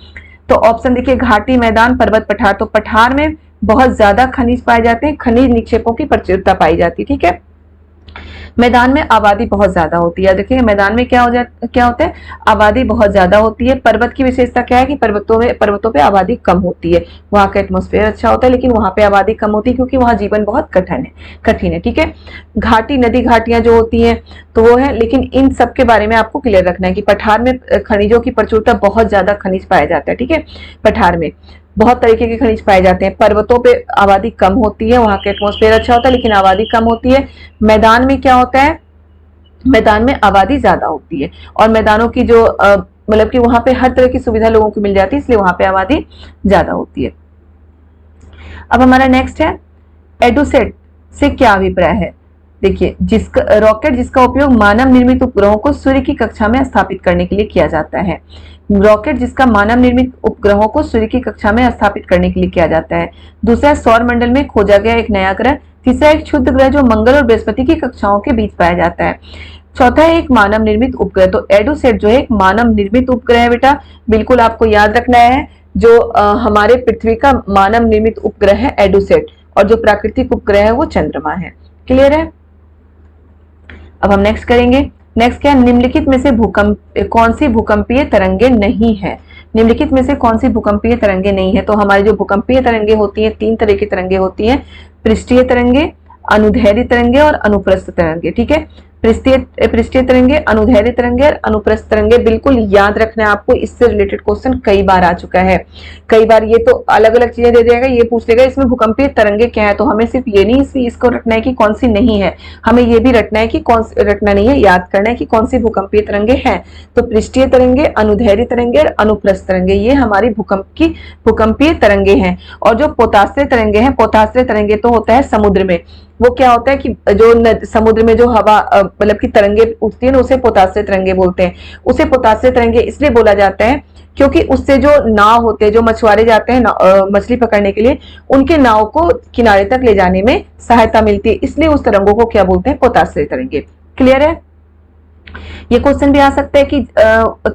तो ऑप्शन देखिए, घाटी, मैदान, पर्वत, पठार। तो पठार में बहुत ज्यादा खनिज पाए जाते हैं, खनिज निक्षेपों की प्रचुरता पाई जाती है। ठीक है, मैदान में आबादी बहुत ज्यादा होती है। देखिए मैदान में क्या होता है, आबादी बहुत ज्यादा होती है। पर्वत की विशेषता क्या है कि पर्वतों पे आबादी कम होती है, वहां का एटमॉस्फेयर अच्छा होता है, लेकिन वहां पे आबादी कम होती है क्योंकि वहां जीवन बहुत कठिन है। ठीक है, घाटी, नदी घाटियां जो होती हैं तो वो है, लेकिन इन सब के बारे में आपको क्लियर रखना है कि पठार में खनिजों की प्रचुरता, बहुत ज्यादा खनिज पाया जाता है। ठीक है, पठार में बहुत तरीके के खनिज पाए जाते हैं। पर्वतों पे आबादी कम होती है, वहां का एटमॉस्फेयर अच्छा होता है, लेकिन आबादी कम होती है। मैदान में क्या होता है, मैदान में आबादी ज्यादा होती है, और मैदानों की जो मतलब कि वहां पे हर तरह की सुविधा लोगों को मिल जाती है, इसलिए वहां पे आबादी ज्यादा होती है। अब हमारा नेक्स्ट है एडुसेट से क्या अभिप्राय है। देखिए, जिसका उपयोग मानव निर्मित उपग्रहों को सूर्य की कक्षा में स्थापित करने के लिए किया जाता है। रॉकेट जिसका मानव निर्मित उपग्रहों को सूर्य की कक्षा में स्थापित करने के लिए किया जाता है। दूसरा, सौर मंडल में खोजा गया एक नया ग्रह। तीसरा, एक क्षुद्र ग्रह जो मंगल और बृहस्पति की कक्षाओं के बीच पाया जाता है। चौथा है एक मानव निर्मित उपग्रह। तो एडुसेट जो है एक मानव निर्मित उपग्रह है बेटा, बिल्कुल आपको याद रखना है। जो हमारे पृथ्वी का मानव निर्मित उपग्रह है एडुसेट, और जो प्राकृतिक उपग्रह है वो चंद्रमा है। क्लियर है। अब हम नेक्स्ट करेंगे। नेक्स्ट क्या है, निम्नलिखित में से कौन सी भूकंपीय तरंगे नहीं है। निम्नलिखित में से कौन सी भूकंपीय तरंगे नहीं है। तो हमारी जो भूकंपीय तरंगे होती हैं, 3 तरह की तरंगे होती हैं, पृष्ठीय तरंगे, अनुदैर्ध्य तरंगे और अनुप्रस्थ तरंगे। ठीक है, पृष्ठीय तरंगे, अनुदैर्ध्य तरंगे और अनुप्रस्थ तरंगे, बिल्कुल याद रखना है आपको। इससे रिलेटेड क्वेश्चन कई बार आ चुका है। कई बार ये तो अलग अलग चीजें दे देगा, ये पूछ लेगा इसमें भूकंपीय तरंगे क्या है। तो हमें सिर्फ ये नहीं इसको रखना है कि कौन सी नहीं है, हमें ये भी रटना है कि रटना नहीं है, याद करना है कि कौन सी भूकंपीय तरंगे हैं। तो पृष्ठीय तरंगे, अनुदैर्ध्य तरंगे और अनुप्रस्थ तरंगे, ये हमारी भूकंपीय तरंगे हैं। और जो पोताश्रय तरंगे हैं, पोताश्रय तरंगे तो होता है समुद्र में। वो क्या होता है कि जो समुद्र में जो हवा मतलब की तरंगे उठती है ना, उसे पोताश्रय तरंगे बोलते हैं। उसे पोताश्रय तरंगे इसलिए बोला जाता है क्योंकि उससे जो नाव होते हैं, जो मछुआरे जाते हैं मछली पकड़ने के लिए, उनके नाव को किनारे तक ले जाने में सहायता मिलती है, इसलिए उस तरंगों को क्या बोलते हैं, पोताश्रय तरंगे। क्लियर है। ये क्वेश्चन भी आ सकता है कि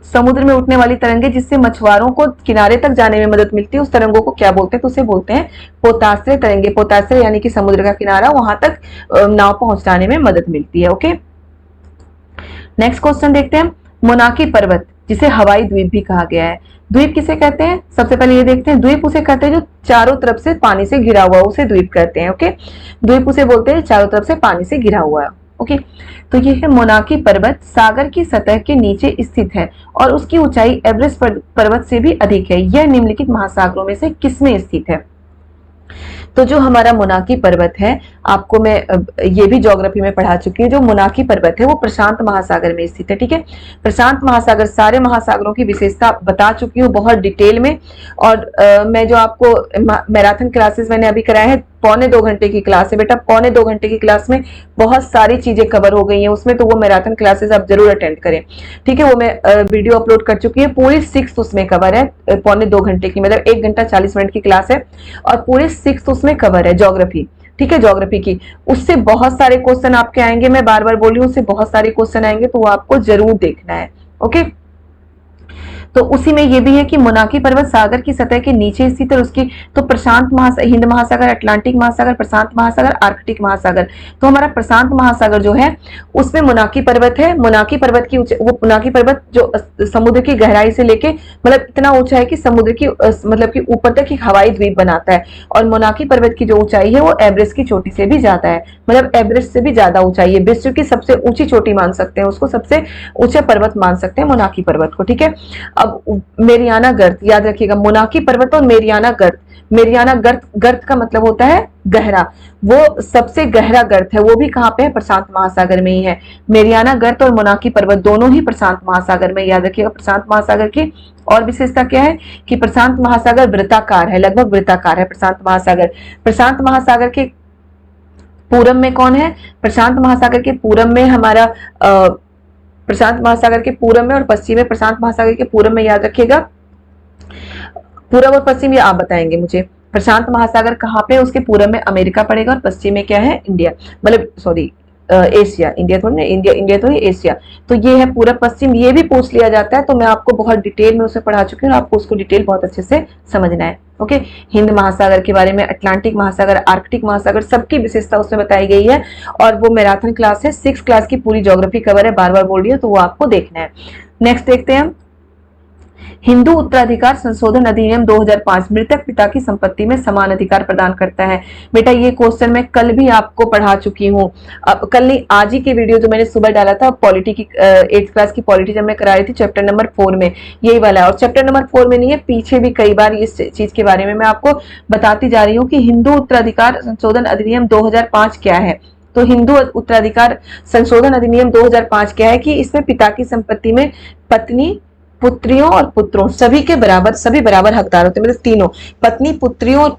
समुद्र में उठने वाली तरंगे जिससे मछुआरों को किनारे तक जाने में मदद मिलती है, उस तरंगों को क्या बोलते हैं, तो उसे बोलते हैं पोताश्रय तरंगे। पोताश्रय यानी कि समुद्र का किनारा, वहां तक नाव पहुंचाने में मदद मिलती है। ओके, नेक्स्ट क्वेश्चन देखते हैं। मोनाकी पर्वत जिसे हवाई द्वीप भी कहा गया है, द्वीप किसे कहते हैं। सबसे पहले ये देखते हैं, द्वीप उसे कहते हैं जो चारों तरफ से पानी से घिरा हुआ, उसे द्वीप कहते हैं। ओके, द्वीप उसे बोलते हैं चारों तरफ से पानी से घिरा हुआ है। ओके, तो ये है मोनाकी पर्वत, सागर की सतह के नीचे स्थित है और उसकी ऊंचाई एवरेस्ट पर्वत से भी अधिक है। यह निम्नलिखित महासागरों में से किसमें स्थित है। तो जो हमारा मोनाकी पर्वत है, आपको मैं ये भी ज्योग्राफी में पढ़ा चुकी हूँ। जो मोनाकी पर्वत है वो प्रशांत महासागर में स्थित है। ठीक है, प्रशांत महासागर, सारे महासागरों की विशेषता बता चुकी हूँ बहुत डिटेल में। और मैं जो आपको मैराथन क्लासेस मैंने अभी कराए हैं, 1.25 घंटे की क्लास है बेटा। 1.25 घंटे की क्लास में बहुत सारी चीजें कवर हो गई हैं उसमें, तो वो मैराथन क्लासेस आप जरूर अटेंड करें। ठीक है, वो मैं वीडियो अपलोड कर चुकी है, पूरी 6 उसमें कवर है। 1.25 घंटे की मतलब 1 घंटा 40 मिनट की क्लास है और पूरी 6 उसमें कवर है ज्योग्राफी। ठीक है, ज्योग्राफी की उससे बहुत सारे क्वेश्चन आपके आएंगे, मैं बार बार बोल रही हूँ, उससे बहुत सारे क्वेश्चन आएंगे, तो वो आपको जरूर देखना है। ओके, तो उसी में ये भी है कि मोनाकी पर्वत सागर की सतह के नीचे स्थित है। उसकी तो प्रशांत महासागर, हिंद महासागर, अटलांटिक महासागर, प्रशांत महासागर, आर्कटिक महासागर। तो हमारा प्रशांत महासागर जो है उसमें मोनाकी पर्वत है। मोनाकी पर्वत की वो मोनाकी पर्वत जो समुद्र की गहराई से लेके मतलब इतना ऊंचा है कि समुद्र की मतलब कि ऊपर तक एक हवाई द्वीप बनाता है। और मोनाकी पर्वत की जो ऊंचाई है वो एवरेस्ट की चोटी से भी ज्यादा है, मतलब एवरेस्ट से भी ज्यादा ऊंचाई है। विश्व की सबसे ऊंची चोटी मान सकते हैं उसको, सबसे ऊंचा पर्वत मान सकते हैं मोनाकी पर्वत को। ठीक है, अब मेरियाना गर्त याद रखिएगा, मोनाकी पर्वत और मेरियाना गर्त। मेरियाना गर्त, गर्त का मतलब होता है गहरा, वो सबसे गहरा गर्त है, वो भी कहाँ पे है, प्रशांत महासागर में ही है। मेरियाना गर्त और मोनाकी पर्वत दोनों ही प्रशांत महासागर में, याद रखिएगा। प्रशांत महासागर की और विशेषता क्या है कि प्रशांत महासागर वृत्ताकार है, लगभग वृत्ताकार है प्रशांत महासागर। प्रशांत महासागर के पूरब में कौन है, प्रशांत महासागर के पूरब में हमारा प्रशांत महासागर के पूरब में और पश्चिम में, प्रशांत महासागर के पूरब में याद रखिएगा, पूरब और पश्चिम ये आप बताएंगे मुझे। प्रशांत महासागर कहाँ पे, उसके पूरब में अमेरिका पड़ेगा और पश्चिम में क्या है, इंडिया, मतलब सॉरी एशिया, इंडिया थोड़ी ना, इंडिया थोड़ी एशिया। तो ये है पूरब पश्चिम, ये भी पूछ लिया जाता है, तो मैं आपको बहुत डिटेल में उसे पढ़ा चुकी हूँ, आपको उसको डिटेल बहुत अच्छे से समझना है। ओके, हिंद महासागर के बारे में, अटलांटिक महासागर, आर्कटिक महासागर, सबकी विशेषता उसमें बताई गई है। और वो मैराथन क्लास है, 6 क्लास की पूरी ज्योग्राफी कवर है, बार बार बोल रही हूँ, तो वो आपको देखना है। नेक्स्ट देखते हैं, हिंदू उत्तराधिकार संशोधन अधिनियम 2005 मृतक पिता की संपत्ति में समान अधिकार प्रदान करता है। बेटा ये क्वेश्चन मैं कल भी आपको पढ़ा चुकी हूँ, कल नहीं आज ही की वीडियो जो मैंने सुबह डाला था पॉलिटी की, 8th क्लास की पॉलिटी जब मैं करा रही थी, चैप्टर नंबर 4 में यही वाला है। और चैप्टर नंबर 4 में नहीं है, पीछे भी कई बार इस चीज के बारे में मैं आपको बताती जा रही हूँ कि हिंदू उत्तराधिकार संशोधन अधिनियम 2005 क्या है। तो हिंदू उत्तराधिकार संशोधन अधिनियम 2005 क्या है कि इसमें पिता की संपत्ति में पत्नी, पुत्रियों और पुत्रों सभी के बराबर, सभी बराबर हकदार होते हैं, मतलब तीनों, पत्नी, पुत्रियों और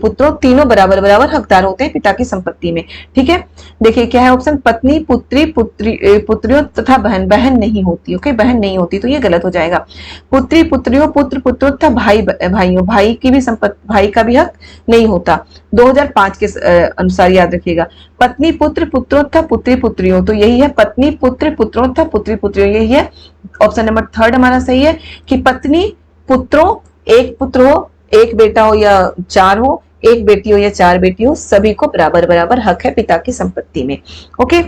पुत्रों तीनों बराबर बराबर हकदार होते हैं पिता की संपत्ति में। ठीक है, देखिए क्या है ऑप्शन, पत्नी, पुत्रियों तथा बहन, बहन नहीं होती। ओके, बहन नहीं होती, तो ये गलत हो जाएगा। पुत्री, पुत्रियों, पुत्र, पुत्रों तथा भाइयों, भाई की भी संपत्ति, भाई का भी हक नहीं होता। 2005 के अनुसार याद रखिएगा। पत्नी, पुत्र, पुत्रों तथा पुत्री, पुत्रियों, तो यही है पत्नी, पुत्र, पुत्रों तथा पुत्री, पुत्रियों, यही है ऑप्शन नंबर थर्ड हमारा सही है कि पत्नी, पुत्रों, एक पुत्र हो, एक बेटा हो या 4 हो, एक बेटी हो या 4 बेटी हो, सभी को बराबर बराबर हक है पिता की संपत्ति में। ओके,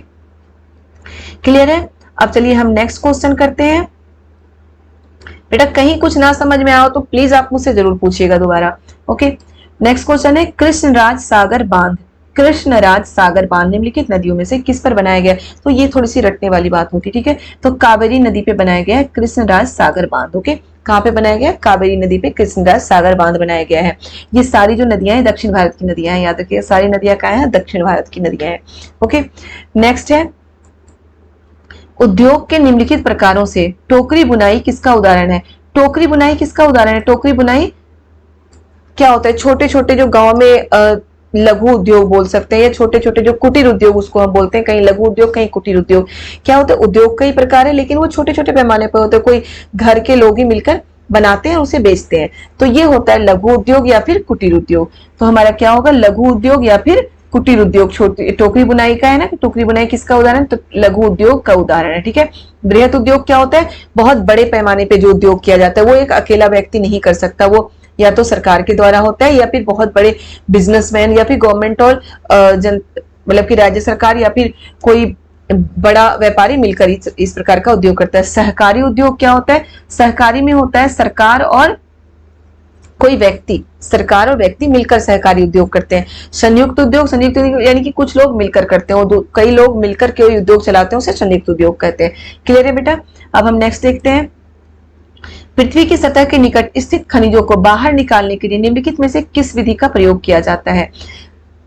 क्लियर है। अब चलिए हम नेक्स्ट क्वेश्चन करते हैं। बेटा कहीं कुछ ना समझ में आओ तो प्लीज आप मुझसे जरूर पूछिएगा दोबारा। ओके, नेक्स्ट क्वेश्चन है, कृष्णराज सागर बांध, कृष्णराज सागर बांध निम्नलिखित नदियों में से किस पर बनाया गया? तो ये थोड़ी सी रटने वाली बात होती, ठीक है, तो कावेरी नदी पे बनाया गया है कृष्णराज सागर बांध। ओके, कहाँ पे बनाया गया? कावेरी नदी पे कृष्णराज सागर बांध बनाया गया है। ये सारी जो नदियां हैं दक्षिण भारत की नदियां हैं, याद रखिएगा सारी नदियां कहाँ हैं? दक्षिण भारत की नदियां हैं। ओके, नेक्स्ट है, उद्योग के निम्नलिखित प्रकारों से टोकरी बुनाई किसका उदाहरण है? टोकरी बुनाई किसका उदाहरण है? टोकरी बुनाई क्या होता है? छोटे छोटे जो गांव में लघु उद्योग बोल सकते हैं, या छोटे छोटे जो कुटीर उद्योग उसको हम बोलते हैं, कहीं लघु उद्योग कहीं कुटीर उद्योग। क्या होता है? उद्योग कई प्रकार है लेकिन वो छोटे छोटे पैमाने पर होते हैं, कोई घर के लोग ही मिलकर बनाते हैं उसे बेचते हैं, तो ये होता है लघु उद्योग या फिर कुटीर उद्योग। तो हमारा क्या होगा? लघु उद्योग या फिर कुटीर उद्योग। छोटी टोकरी बुनाई का है ना, टोकरी बुनाई किसका उदाहरण? तो लघु उद्योग का उदाहरण है। ठीक है, बृहत उद्योग क्या होता है? बहुत बड़े पैमाने पे जो उद्योग किया जाता है, वो एक अकेला व्यक्ति नहीं कर सकता, वो या तो सरकार के द्वारा होता है या फिर बहुत बड़े बिजनेसमैन या फिर गवर्नमेंट और मतलब कि राज्य सरकार या फिर कोई बड़ा व्यापारी मिलकर इस प्रकार का उद्योग करता है। सहकारी उद्योग क्या होता है? सहकारी में होता है सरकार और कोई व्यक्ति, सरकार और व्यक्ति मिलकर सहकारी उद्योग करते हैं। संयुक्त उद्योग यानी कि कुछ लोग मिलकर करते हैं, और कई लोग मिलकर कोई उद्योग चलाते हैं, उसे संयुक्त उद्योग कहते हैं। क्लियर है बेटा? अब हम नेक्स्ट देखते हैं, पृथ्वी की सतह के निकट स्थित खनिजों को बाहर निकालने के लिए निम्नलिखित में से किस विधि का प्रयोग किया जाता है?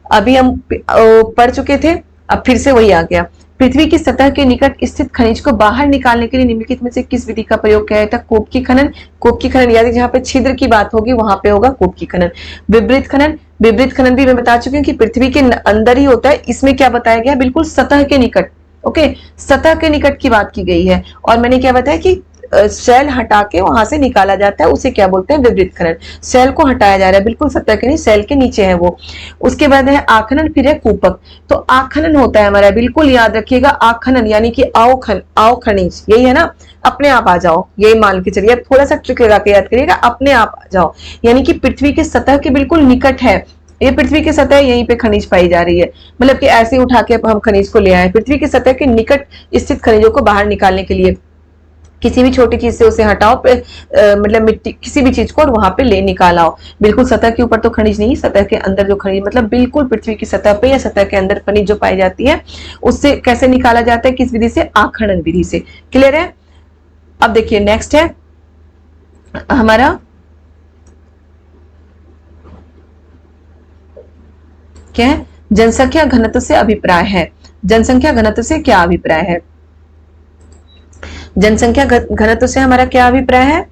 अभी हम पढ़ चुके थे, अब फिर से वही आ गया। पृथ्वी की सतह के निकट स्थित खनिज को बाहर निकालने के लिए निम्नलिखित में से किस विधि का प्रयोग किया जाता है? कूप की खनन, कूप की खनन, यानी जहां पे छिद्र की बात होगी वहां पे होगा कूप की खनन। विपरीत खनन, विपरीत खनन भी मैं बता चुकी हूँ कि पृथ्वी के अंदर ही होता है, इसमें क्या बताया गया? बिल्कुल सतह के निकट। ओके, सतह के निकट की बात की गई है, और मैंने क्या बताया कि सेल हटा के वहां से निकाला जाता है, उसे क्या बोलते हैं? विपरीत खनन। सेल को हटाया जा रहा है, बिल्कुल सतह के नहीं, सेल के नीचे है वो। उसके बाद है आखनन, फिर है कूपक। तो आखनन होता है हमारा, बिल्कुल याद रखिएगा, आखनन यानी कि आओ खनिज, यही है ना, अपने आप आ जाओ, यही मान के चलिए, थोड़ा सा ट्रिक लगा के याद करिएगा, अपने आप आ जाओ, यानी कि पृथ्वी के सतह के बिल्कुल निकट है ये पृथ्वी की सतह, यहीं पे खनिज पाई जा रही है, मतलब कि ऐसे उठा के हम खनिज को ले आए। पृथ्वी की सतह के निकट स्थित खनिजों को बाहर निकालने के लिए किसी भी छोटी चीज से उसे हटाओ, मतलब मिट्टी किसी भी चीज को, और वहां पे ले निकालाओ। बिल्कुल सतह के ऊपर तो खनिज नहीं, सतह के अंदर जो खनिज, मतलब बिल्कुल पृथ्वी की सतह पे या सतह के अंदर खनिज जो पाई जाती है, उससे कैसे निकाला जाता है? किस विधि से? आखनन विधि से। क्लियर है? अब देखिए नेक्स्ट है हमारा, क्या है? जनसंख्या घनत्व से अभिप्राय है। जनसंख्या घनत्व से क्या अभिप्राय है? जनसंख्या घनत्व से हमारा क्या अभिप्राय है?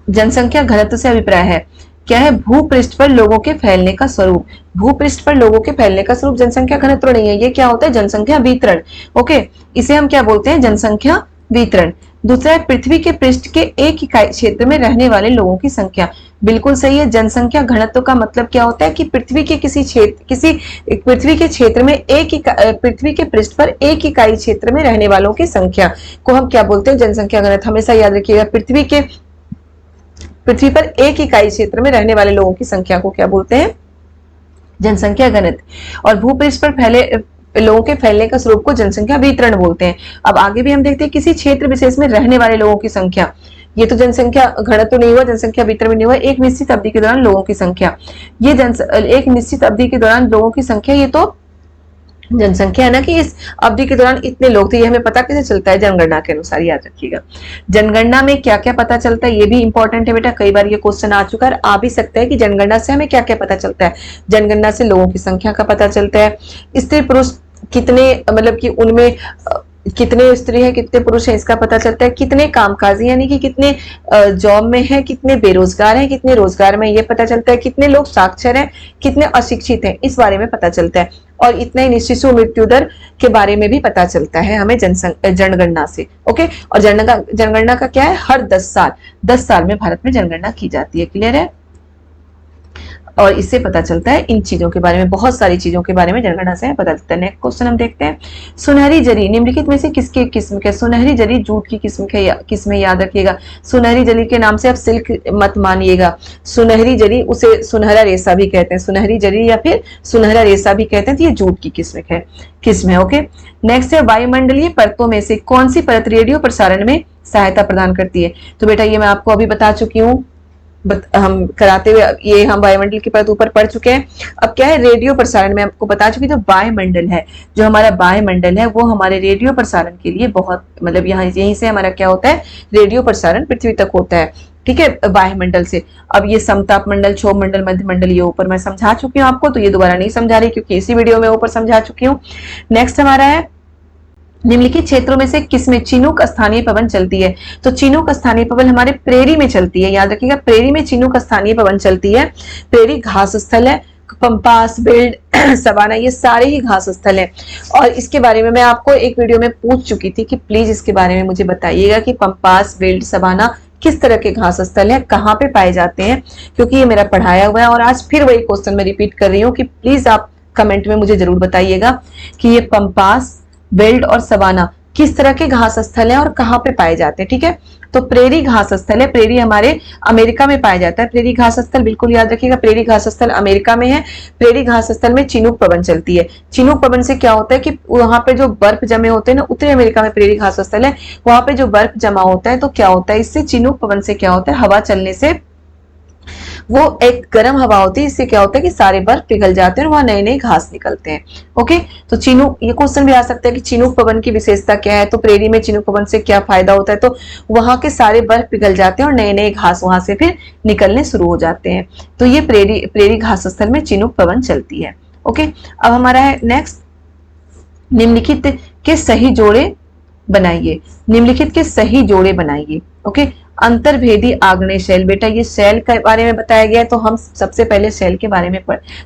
जनसंख्या घनत्व से अभिप्राय है क्या है? भूपृष्ठ पर लोगों के फैलने का स्वरूप। भूपृष्ठ पर लोगों के फैलने का स्वरूप जनसंख्या घनत्व नहीं है, ये क्या होता है? जनसंख्या वितरण। ओके, इसे हम क्या बोलते हैं? जनसंख्या वितरण। दूसरा है पृथ्वी के पृष्ठ के एक इकाई क्षेत्र में रहने वाले लोगों की संख्या। बिल्कुल सही है। जनसंख्या घनत्व का मतलब क्या होता है कि पृथ्वी के किसी पृथ्वी के क्षेत्र में पृथ्वी के पृष्ठ पर एक इकाई क्षेत्र में रहने वालों की संख्या को हम क्या बोलते हैं? जनसंख्या घनत्व। हमेशा याद रखिएगा, पृथ्वी पर एक इकाई क्षेत्र में रहने वाले लोगों की संख्या को क्या बोलते हैं? जनसंख्या घनत्व। और भूपृष्ठ पर फैले लोगों के फैलने का स्वरूप को जनसंख्या वितरण बोलते हैं। अब आगे भी हम देखते हैं किसी क्षेत्र विशेष में रहने वाले लोगों की संख्या, ये तो जनसंख्या घनत्व नहीं हुआ, जनसंख्या वितरण भी नहीं हुआ। एक निश्चित अवधि के दौरान लोगों की संख्या, ये एक निश्चित अवधि के दौरान लोगों की संख्या, ये तो जनसंख्या है ना, कि इस अवधि के दौरान इतने लोग थे। ये हमें पता कैसे चलता है? जनगणना के अनुसार, याद रखिएगा। जनगणना में क्या क्या पता चलता है, ये भी इंपॉर्टेंट है बेटा, कई बार ये क्वेश्चन आ चुका है, आ भी सकता है कि जनगणना से हमें क्या क्या पता चलता है। जनगणना से लोगों की संख्या का पता चलता है, स्त्री पुरुष कितने, मतलब कि उनमें कितने स्त्री है कितने पुरुष है इसका पता चलता है, कितने कामकाजी यानी कि कितने जॉब में है, कितने बेरोजगार हैं, कितने रोजगार में, ये पता चलता है, कितने लोग साक्षर हैं, कितने अशिक्षित हैं, इस बारे में पता चलता है। और इतना ही शिशु मृत्यु दर के बारे में भी पता चलता है हमें जनगणना से। ओके, और जनगणना का क्या है, हर 10 साल में भारत में जनगणना की जाती है। क्लियर है? और इससे पता चलता है इन चीजों के बारे में, बहुत सारी चीजों के बारे में जनगणना से पता चलता है। नेक्स्ट क्वेश्चन हम देखते हैं, सुनहरी जरी निम्नलिखित में से किसकी किस्म है? सुनहरी जरी जूट की किस्म है, किस्में याद रखिएगा। सुनहरी जरी के नाम से आप सिल्क मत मानिएगा, सुनहरी जरी उसे सुनहरा रेशा भी कहते हैं, सुनहरी जरी या फिर सुनहरा रेशा भी कहते हैं, तो ये जूट की किस्म है। ओके, नेक्स्ट है वायुमंडलीय परतों में से कौन सी परत रेडियो प्रसारण में सहायता प्रदान करती है? तो बेटा ये मैं आपको अभी बता चुकी हूँ, हम कराते हुए ये हम वायुमंडल की परत ऊपर पढ़ चुके हैं। अब क्या है, रेडियो प्रसारण में आपको बता चुकी, तो वायुमंडल है, जो हमारा वायुमंडल है वो हमारे रेडियो प्रसारण के लिए बहुत, मतलब यहाँ यहीं से हमारा क्या होता है, रेडियो प्रसारण पृथ्वी तक होता है। ठीक है, वायुमंडल से। अब ये समताप मंडल, क्षोभ मंडल, मध्य मंडल, ये ऊपर मैं समझा चुकी हूँ आपको, तो ये दोबारा नहीं समझा रही क्योंकि इसी वीडियो में ऊपर समझा चुकी हूँ। नेक्स्ट हमारा है, निम्नलिखित क्षेत्रों में से किसमें चिनूक स्थानीय पवन चलती है? तो चिनूक स्थानीय पवन हमारे प्रेरी में चलती है, याद रखिएगा, प्रेरी में चिनूक स्थानीय पवन चलती है। प्रेरी घास स्थल है, पंपास, बेल्ट, सवाना, ये सारे ही घास स्थल है। और इसके बारे में मैं आपको एक वीडियो में पूछ चुकी थी कि प्लीज इसके बारे में मुझे बताइएगा कि पंपास, बेल्ट, सवाना किस तरह के घास स्थल है, कहाँ पे पाए जाते हैं, क्योंकि ये मेरा पढ़ाया हुआ है। और आज फिर वही क्वेश्चन मैं रिपीट कर रही हूँ कि प्लीज आप कमेंट में मुझे जरूर बताइएगा कि ये पंपास, बेल्ट और सवाना किस तरह के घास स्थल हैं और कहाँ पे पाए जाते हैं। ठीक है, तो प्रेरी घास स्थल है, प्रेरी हमारे अमेरिका में पाया जाता है। प्रेरी घास स्थल बिल्कुल याद रखिएगा, प्रेरी घास स्थल अमेरिका में है। प्रेरी घास स्थल में चिनूक पवन चलती है। चिनूक पवन से क्या होता है कि वहां पे जो बर्फ जमे होते हैं ना, उत्तरी अमेरिका में प्रेरी घास स्थल है, वहां पे जो बर्फ जमा होता है, तो क्या होता है, इससे चिनूक पवन से क्या होता है, हवा चलने से वो एक गर्म हवा होती है, इससे क्या होता है कि सारे बर्फ पिघल जाते हैं और वहां नए नए घास निकलते हैं। ओके, तो चिनूक, ये क्वेश्चन भी आ सकता है कि चिनूक पवन की विशेषता क्या है, तो प्रेरी में चिनूक पवन से क्या फायदा होता है, तो वहां के सारे बर्फ पिघल जाते हैं और नए नए घास वहां से फिर निकलने शुरू हो जाते हैं। तो ये प्रेरी घास स्थल में चिनूक पवन चलती है। ओके, अब हमारा है नेक्स्ट, निम्नलिखित के सही जोड़े बनाइए, निम्नलिखित के सही जोड़े बनाइए। ओके, अंतर्भेदी आग्नेय शैल, बेटा ये शैल के बारे में बताया गया है, तो हम सबसे पहले शैल के बारे में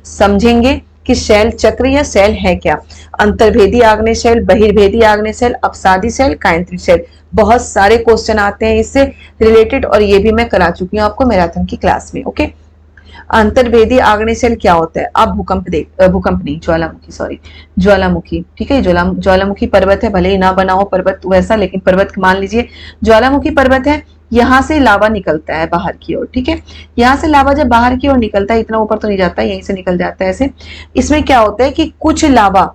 समझेंगे कि शैल चक्र या शैल है क्या। अंतर्भेदी आग्नेय शैल, बहिर्भेदी आग्नेय शैल, अपसादी शैल, कायंत्री शैल, बहुत सारे क्वेश्चन आते हैं इससे रिलेटेड, और ये भी मैं करा चुकी हूँ आपको मैराथन की क्लास में। ओके, अंतर्भेदी आग्नेय शैल क्या होता है, आप भूकंप नहीं, ज्वालामुखी, सॉरी, ज्वालामुखी। ठीक है, ज्वालामुखी पर्वत है, भले ही ना बना हो पर्वत वैसा, लेकिन पर्वत मान लीजिए ज्वालामुखी पर्वत है। यहाँ से लावा निकलता है बाहर की ओर। ठीक है, यहाँ से लावा जब बाहर की ओर निकलता है, इतना ऊपर तो नहीं जाता, यहीं से निकल जाता है ऐसे। इसमें क्या होता है कि कुछ लावा,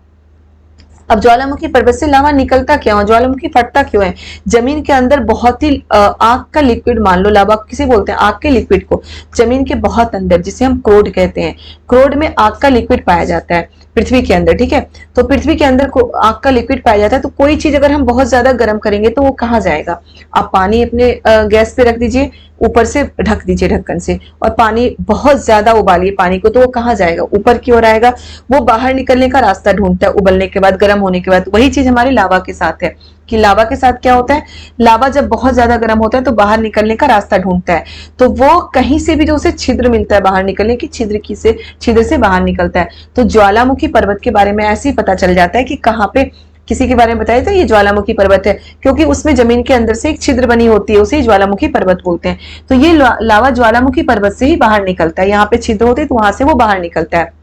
अब ज्वालामुखी पर्वत से लावा निकलता क्यों है, ज्वालामुखी फटता क्यों है, जमीन के अंदर बहुत ही आग का लिक्विड, मान लो लावा किसे बोलते हैं, आग के लिक्विड को, जमीन के बहुत अंदर, जिसे हम क्रोड कहते हैं, क्रोड में आग का लिक्विड पाया जाता है पृथ्वी के अंदर। ठीक है, तो पृथ्वी के अंदर आग का लिक्विड पाया जाता है, तो कोई चीज अगर हम बहुत ज्यादा गर्म करेंगे तो वो कहाँ जाएगा, आप पानी अपने गैस पे रख दीजिए, ऊपर से ढक दीजिए ढक्कन से, और पानी बहुत ज्यादा उबालिए पानी को, तो वो कहाँ जाएगा, ऊपर की ओर आएगा, वो बाहर निकलने का रास्ता ढूंढता है उबलने के बाद, गर्म होने के बाद। वही चीज हमारी लावा के साथ है कि लावा के साथ क्या होता है, लावा जब बहुत ज्यादा गर्म होता है तो बाहर निकलने का रास्ता ढूंढता है, तो वो कहीं से भी जो उसे छिद्र मिलता है बाहर निकलने की, छिद्र से बाहर निकलता है। तो ज्वालामुखी पर्वत के बारे में ऐसे ही पता चल जाता है कि कहाँ पे, किसी के बारे में बताया था ये ज्वालामुखी पर्वत है, क्योंकि उसमें जमीन के अंदर से एक छिद्र बनी होती है, उसे ज्वालामुखी पर्वत बोलते हैं। तो ये लावा ज्वालामुखी पर्वत से ही बाहर निकलता है, यहाँ पे छिद्र होते हैं तो वहां से वो बाहर निकलता है।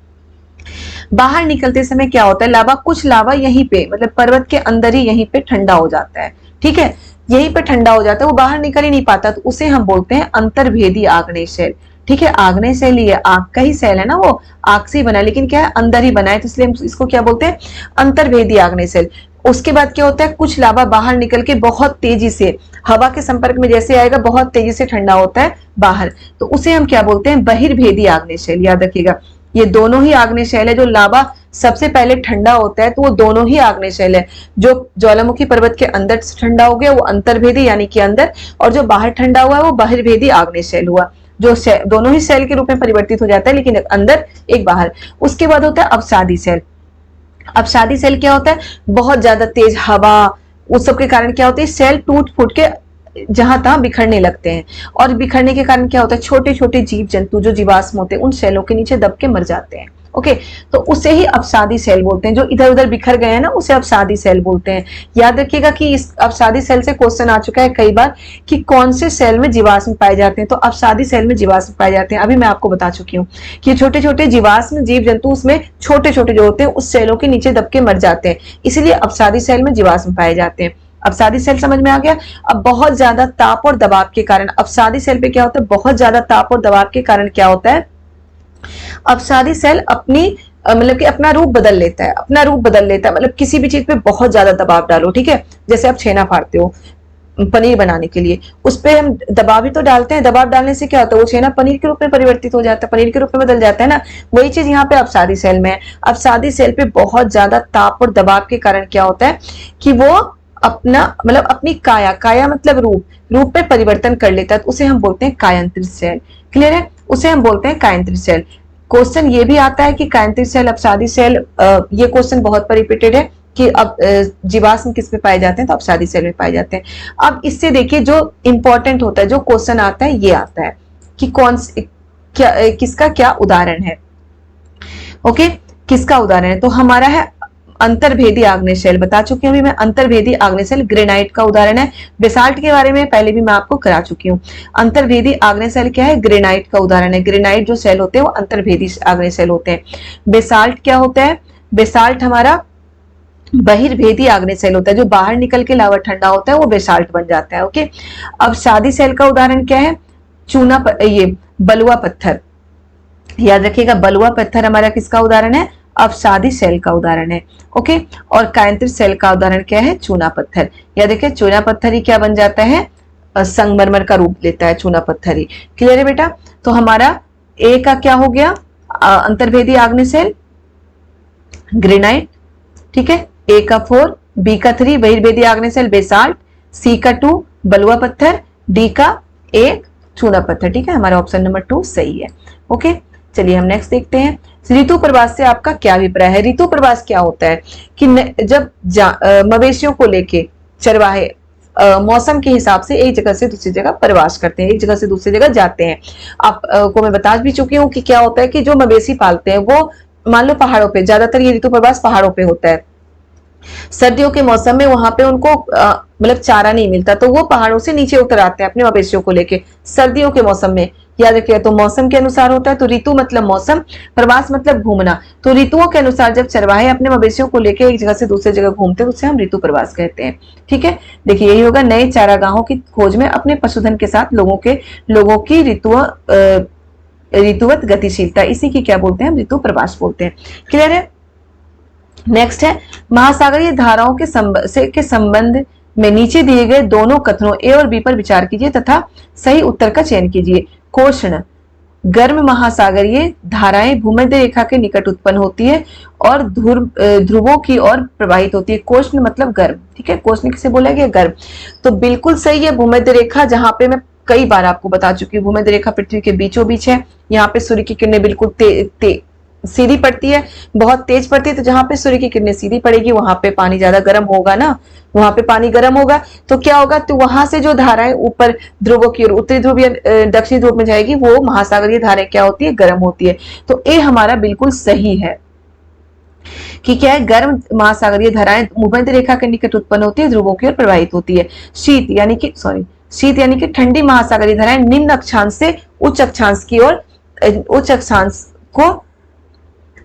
बाहर निकलते समय क्या होता है, लावा, कुछ लावा यहीं पे, मतलब पर्वत के अंदर ही यहीं पे ठंडा हो जाता है। ठीक है, यहीं पे ठंडा हो जाता है, वो बाहर निकल ही नहीं पाता, तो उसे हम बोलते हैं अंतर्भेदी आग्नेय शैल। ठीक है, आग्नेय शैल ये आग का ही शैल है ना, वो आग से ही बना है, लेकिन क्या है अंदर ही बना है, तो इसलिए हम इसको क्या बोलते हैं, अंतर्भेदी आग्नेय शैल। उसके बाद क्या होता है, कुछ लावा बाहर निकल के बहुत तेजी से हवा के संपर्क में जैसे आएगा, बहुत तेजी से ठंडा होता है बाहर, तो उसे हम क्या बोलते हैं, बहिर्भेदी आग्नेय शैल। याद रखिएगा, ये दोनों ही आग्नेय शैल है। जो लावा सबसे पहले ठंडा होता है तो वो दोनों ही आग्नेय शैल है, जो ज्वालामुखी पर्वत के अंदर से ठंडा हो गया वो अंतर्भेदी यानी कि अंदर, और जो बाहर ठंडा हुआ है वो बहिर्भेदी आग्नेय शैल हुआ, जो दोनों ही शैल के रूप में परिवर्तित हो जाता है, लेकिन एक अंदर एक बाहर। उसके बाद होता है अवसादी शैल। अवसादी शैल क्या होता है, बहुत ज्यादा तेज हवा, उस सब के कारण क्या होता है, सेल टूट फूट के जहां तहां बिखरने लगते हैं, और बिखरने के कारण क्या होता है, छोटे छोटे जीव जंतु जो जीवाश्म होते हैं उन सेलों के नीचे दब के मर जाते हैं। ओके, तो उसे ही अपसादी सेल बोलते हैं। जो इधर उधर बिखर गए हैं ना, उसे अपसादी सेल बोलते हैं। याद रखिएगा कि इस अपसादी सेल से क्वेश्चन आ चुका है कई बार कि कौन से सेल में जीवाश्म पाए जाते हैं, तो अपसादी सेल में जीवाश्म पाए जाते हैं। अभी मैं आपको बता चुकी हूँ कि छोटे छोटे जीवाश्म जीव जंतु उसमें छोटे छोटे जो होते हैं उस सेलों के नीचे दब के मर जाते हैं, इसलिए अपसादी सेल में जीवाश्म पाए जाते हैं। अपसादी सेल समझ में आ गया। अब बहुत ज्यादा ताप और दबाव के कारण अपसादी सेल पे क्या होता है, बहुत ज्यादा ताप और दबाव के कारण क्या होता है, अपसादी सेल अपनी मतलब कि अपना रूप बदल लेता है, अपना रूप बदल लेता है। मतलब किसी भी चीज पे बहुत ज्यादा दबाव डालो, ठीक है, जैसे आप छेना फाड़ते हो पनीर बनाने के लिए, उस पे हम दबाव ही तो डालते हैं। दबाव डालने से क्या होता है, वो छेना पनीर के रूप में परिवर्तित हो जाता है, पनीर के रूप में बदल जाता है ना। वही चीज यहाँ पे अपसादी सेल में है। अपसादी सेल पे बहुत ज्यादा ताप और दबाव के कारण क्या होता है कि वो अपना मतलब अपनी काया, काया मतलब रूप में परिवर्तन कर लेता है, तो उसे हम बोलते हैं कायांतरित सेल। क्लियर है, उसे हम बोलते हैं कायांतरित सेल। क्वेश्चन ये भी आता है कि कायांतरित सेल, अपसादी सेल, ये क्वेश्चन बहुत बार रिपीटेड है कि अब जीवाश्म किस में पाए जाते हैं, तो अपसादी सेल में पाए जाते हैं। अब इससे देखिए जो इंपॉर्टेंट होता है, जो क्वेश्चन आता है, ये आता है कि किसका क्या उदाहरण है। ओके, किसका उदाहरण है, तो हमारा है अंतर्भेदी आग्नेय सेल। बता चुकी हूं अभी मैं, अंतर्भेदी आग्नेय सेल ग्रेनाइट का उदाहरण है। बेसाल्ट के बारे में पहले भी मैं आपको करा चुकी हूँ। अंतर्भेदी आग्नेय सेल क्या है, ग्रेनाइट का उदाहरण है। ग्रेनाइट जो सेल होते हैं वो अंतर्भेदी आग्नेय सेल होते हैं। बेसाल्ट क्या होता है, बेसाल्ट हमारा बहिर्भेदी आग्नेय सेल होता है, जो बाहर निकल के लावा ठंडा होता है वो बेसाल्ट बन जाता है। ओके, अब शादी सेल का उदाहरण क्या है, ये बलुआ पत्थर। याद रखिएगा, बलुआ पत्थर हमारा किसका उदाहरण है, अपसादी सेल का उदाहरण है। ओके, और कायांतरित सेल का उदाहरण क्या है, चूना पत्थर। या देखिए चूना पत्थर ही क्या बन जाता है, संगमरमर का रूप लेता है चूना पत्थर ही। क्लियर है बेटा, तो हमारा ए का क्या हो गया, अंतर्भेदी आग्नेय सेल ग्रेनाइट, ठीक है, ए का 4, बी का 3 बहिर्भेदी आग्नेय सेल बेसाल्ट, सी का 2 बलुआ पत्थर, डी का 1 चूना पत्थर। ठीक है, हमारा ऑप्शन नंबर 2 सही है। ओके, चलिए हम नेक्स्ट देखते हैं। ऋतु प्रवास से आपका क्या अभिप्राय है। ऋतु प्रवास क्या होता है कि जब मवेशियों को लेके चरवाहे मौसम के हिसाब से एक जगह से दूसरी जगह प्रवास करते हैं, एक जगह से दूसरी जगह जाते हैं। आपको मैं बता भी चुकी हूँ कि क्या होता है कि जो मवेशी पालते हैं वो मान लो पहाड़ों पे, ज्यादातर ये ऋतु प्रवास पहाड़ों पे होता है। सर्दियों के मौसम में वहां पे उनको मतलब चारा नहीं मिलता, तो वो पहाड़ों से नीचे उतर आते हैं अपने मवेशियों को लेके सर्दियों के मौसम में। याद रखिए, तो मौसम के अनुसार होता है, तो ऋतु मतलब मौसम, प्रवास मतलब घूमना। तो ऋतुओं के अनुसार जब चरवाहे अपने मवेशियों को लेकर एक जगह से दूसरी जगग घूमते हैं उसे हम ऋतु प्रवास कहते हैं। ठीक है, देखिए यही होगा, नए चारागाहों की खोज में अपने पशुधन के साथ लोगों की ऋतुवत गतिशीलता, इसी की क्या बोलते हैं, हम ऋतु प्रवास बोलते हैं। क्लियर है। नेक्स्ट है, महासागरीय धाराओं के संबंध में नीचे दिए गए दोनों कथनों ए और बी पर विचार कीजिए तथा सही उत्तर का चयन कीजिए। कोष्ण, गर्म महासागरीय धाराएं भूमध्य रेखा के निकट उत्पन्न होती है और ध्रुवों की ओर प्रवाहित होती है। कोष्ण मतलब गर्म। ठीक है, कोष्ण किसे बोला गया, गर्म। तो बिल्कुल सही है, भूमध्य रेखा, जहां पे मैं कई बार आपको बता चुकी हूँ, भूमध्य रेखा पृथ्वी के बीचों बीच है। यहाँ पे सूर्य की किरणें बिल्कुल सीधी पड़ती है, बहुत तेज पड़ती है। तो जहां पे सूर्य की किरणें सीधी पड़ेगी वहां पे पानी ज्यादा गर्म होगा ना, वहां पे पानी गर्म होगा तो क्या होगा, तो वहां से जो धाराएं ऊपर ध्रुवों की ओर, उत्तरी ध्रुव या दक्षिणी ध्रुव में जाएगी, वो महासागरीय धाराएं क्या होती है, गर्म होती है। तो ए हमारा बिल्कुल सही है कि क्या है, गर्म महासागरीय धाराएं भूमध्य रेखा के निकट उत्पन्न होती है, ध्रुवों की ओर प्रवाहित होती है। शीत यानी कि ठंडी महासागरीय धाराएं निम्न अक्षांश से उच्च अक्षांश की ओर, उच्च अक्षांश को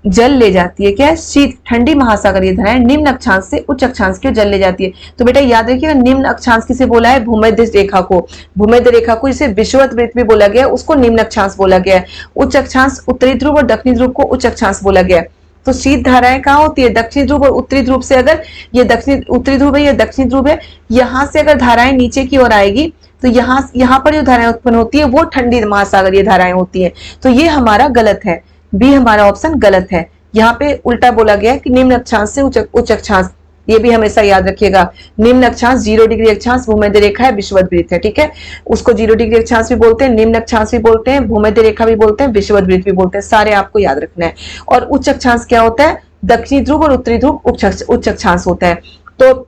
जल ले जाती है। क्या है, शीत ठंडी महासागरीय धाराएं निम्न अक्षांश से उच्च अक्षांश की ओर जल ले जाती है। तो बेटा याद रखिएगा, निम्न अक्षांश किसे बोला है, भूमध्य रेखा को। भूमध्य रेखा को जिसे विषुवत वृत्त भी बोला गया है, उसको निम्न अक्षांश बोला गया है। उच्च अक्षांश उत्तरी ध्रुव और दक्षिणी ध्रुव को उच्च अक्षांश बोला गया है। तो शीत धाराएं कहाँ होती है, दक्षिणी ध्रुव और उत्तरी ध्रुव से। अगर ये उत्तरी ध्रुव है या दक्षिणी ध्रुव है, यहाँ से अगर धाराएं नीचे की ओर आएगी तो यहाँ पर जो धाराएं उत्पन्न होती है वो ठंडी महासागरीय धाराएं होती है। तो ये हमारा गलत है, बी हमारा ऑप्शन गलत है। यहाँ पे उल्टा बोला गया है कि निम्न अक्षांश से उच्च अक्षांश। ये भी हमेशा याद रखिएगा, निम्न अक्षांश 0 डिग्री अक्षांश भूमध्य रेखा है, विषुवत वृत्त है। ठीक है, उसको 0 डिग्री अक्षांश भी बोलते हैं, निम्न अक्षांश भी बोलते हैं, भूमध्य रेखा भी बोलते हैं, विषुवत वृत्त भी बोलते हैं। सारे आपको याद रखना है। और उच्च अक्षांश क्या होता है, दक्षिणी ध्रुव और उत्तरी ध्रुव उच्च अक्षांश होता है। तो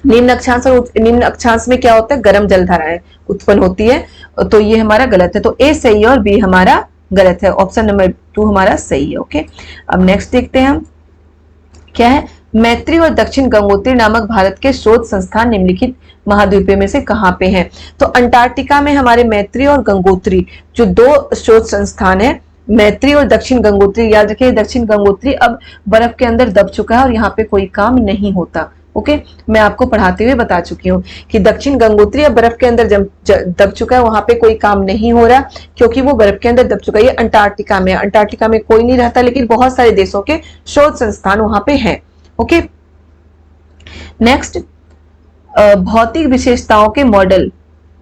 निम्न अक्षांश और निम्न अक्षांश में क्या होता है, गर्म जलधाराएं उत्पन्न होती है। तो ये हमारा गलत है, तो ए सही है और बी हमारा गलत है। ऑप्शन नंबर 2 हमारा सही है। ओके, अब नेक्स्ट देखते हैं हम क्या है। मैत्री और दक्षिण गंगोत्री नामक भारत के शोध संस्थान निम्नलिखित महाद्वीपों में से कहाँ पे हैं? तो अंटार्कटिका में हमारे मैत्री और गंगोत्री जो दो शोध संस्थान है, मैत्री और दक्षिण गंगोत्री। याद रखिए दक्षिण गंगोत्री अब बर्फ के अंदर दब चुका है और यहाँ पे कोई काम नहीं होता। ओके, मैं आपको पढ़ाते हुए बता चुकी हूँ कि दक्षिण गंगोत्री अब बर्फ के अंदर दब चुका है, वहां पे कोई काम नहीं हो रहा क्योंकि वो बर्फ के अंदर दब चुका है। ये अंटार्कटिका में, अंटार्कटिका में कोई नहीं रहता लेकिन बहुत सारे देशों के शोध संस्थान वहां पे हैं। ओके, नेक्स्ट, भौतिक विशेषताओं के मॉडल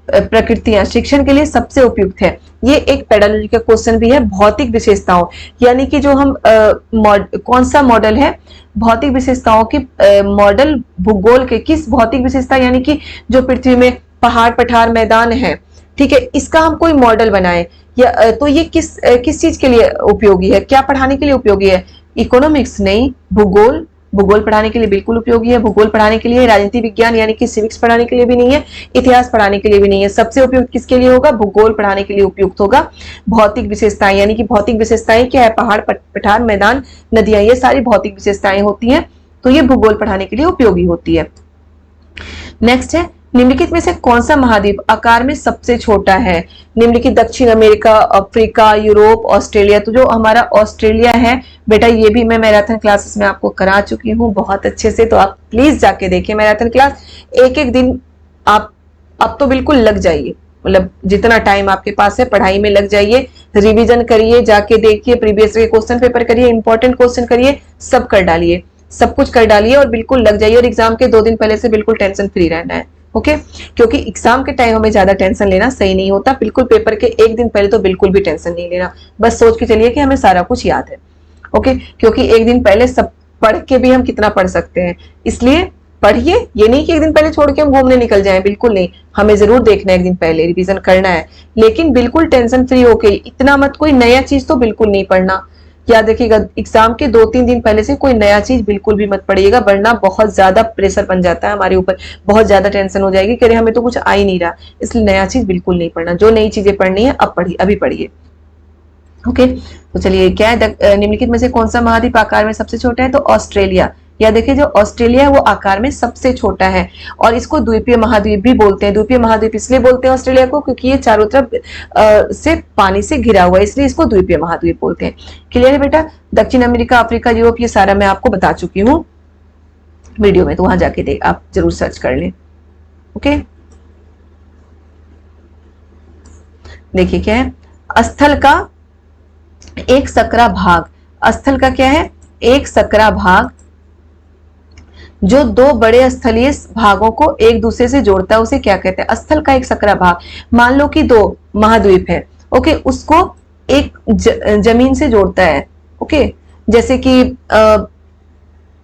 प्रकृतियां शिक्षण के लिए सबसे उपयुक्त है। ये एक पेडालॉजी का क्वेश्चन भी है। भौतिक विशेषताओं यानी कि जो हम कौन सा मॉडल है, भौतिक विशेषताओं की मॉडल भूगोल के किस भौतिक विशेषता यानी कि जो पृथ्वी में पहाड़ पठार मैदान है, ठीक है, इसका हम कोई मॉडल बनाए या तो ये किस चीज के लिए उपयोगी है, क्या पढ़ाने के लिए उपयोगी है? इकोनॉमिक्स नहीं, भूगोल। भूगोल पढ़ाने के लिए बिल्कुल उपयोगी है। भूगोल पढ़ाने के लिए, राजनीति विज्ञान यानी कि सिविक्स पढ़ाने के लिए भी नहीं है, इतिहास पढ़ाने के लिए भी नहीं है। सबसे उपयुक्त किसके लिए होगा? भूगोल पढ़ाने के लिए उपयुक्त होगा। भौतिक विशेषताएं यानी कि भौतिक विशेषताएं क्या है? पहाड़ पठार मैदान नदियां, ये सारी भौतिक विशेषताएं होती हैं, तो ये भूगोल पढ़ाने के लिए उपयोगी होती है। नेक्स्ट है, निम्नलिखित में से कौन सा महाद्वीप आकार में सबसे छोटा है? निम्नलिखित दक्षिण अमेरिका, अफ्रीका, यूरोप, ऑस्ट्रेलिया। तो जो हमारा ऑस्ट्रेलिया है बेटा, ये भी मैं मैराथन क्लासेस में आपको करा चुकी हूँ बहुत अच्छे से, तो आप प्लीज जाके देखिए मैराथन क्लास। एक एक दिन आप अब तो बिल्कुल लग जाइए, मतलब जितना टाइम आपके पास है पढ़ाई में लग जाइए, रिवीजन करिए, जाके देखिए, प्रीवियस के क्वेश्चन पेपर करिए, इंपॉर्टेंट क्वेश्चन करिए, सब कर डालिए, सब कुछ कर डालिए और बिल्कुल लग जाइए। और एग्जाम के 2 दिन पहले से बिल्कुल टेंशन फ्री रहना है। ओके, क्योंकि एग्जाम के टाइम हमें ज्यादा टेंशन लेना सही नहीं होता। बिल्कुल पेपर के 1 दिन पहले तो बिल्कुल भी टेंशन नहीं लेना, बस सोच के चलिए कि हमें सारा कुछ याद है। ओके, क्योंकि 1 दिन पहले सब पढ़ के भी हम कितना पढ़ सकते हैं, इसलिए पढ़िए। ये नहीं कि 1 दिन पहले छोड़ के हम घूमने निकल जाएं, बिल्कुल नहीं, हमें जरूर देखना है, 1 दिन पहले रिवीजन करना है, लेकिन बिल्कुल टेंशन फ्री होके। इतना मत कोई नया चीज तो बिल्कुल नहीं पढ़ना। याद रखिएगा एग्जाम के 2-3 दिन पहले से कोई नया चीज बिल्कुल भी मत पढ़िएगा, वरना बहुत ज्यादा प्रेशर बन जाता है हमारे ऊपर, बहुत ज्यादा टेंशन हो जाएगी कि अरे हमें तो कुछ आ ही नहीं रहा। इसलिए नया चीज बिल्कुल नहीं पढ़ना। जो नई चीजें पढ़नी है अब पढ़िए, अभी पढ़िए। ओके, तो चलिए क्या है, निम्नलिखित में से कौन सा महाद्वीप आकार में सबसे छोटा है? तो ऑस्ट्रेलिया। या देखिए जो ऑस्ट्रेलिया है वो आकार में सबसे छोटा है और इसको द्वीपीय महाद्वीप भी बोलते हैं। द्वीपीय महाद्वीप इसलिए बोलते हैं ऑस्ट्रेलिया को क्योंकि ये चारों तरफ से पानी से घिरा हुआ है, इसलिए इसको द्वीपीय महाद्वीप बोलते हैं। क्लियर है बेटा? दक्षिण अमेरिका, अफ्रीका, यूरोप, ये सारा मैं आपको बता चुकी हूँ वीडियो में, तो वहां जाके आप जरूर सर्च कर लें। ओके, देखिए क्या है, स्थल का एक सकरा भाग। स्थल का क्या है? एक सकरा भाग जो 2 बड़े स्थलीय भागों को एक दूसरे से जोड़ता है, उसे क्या कहते हैं? स्थल का एक सकरा भाग। मान लो कि 2 महाद्वीप है, ओके, उसको एक जमीन से जोड़ता है। ओके, जैसे कि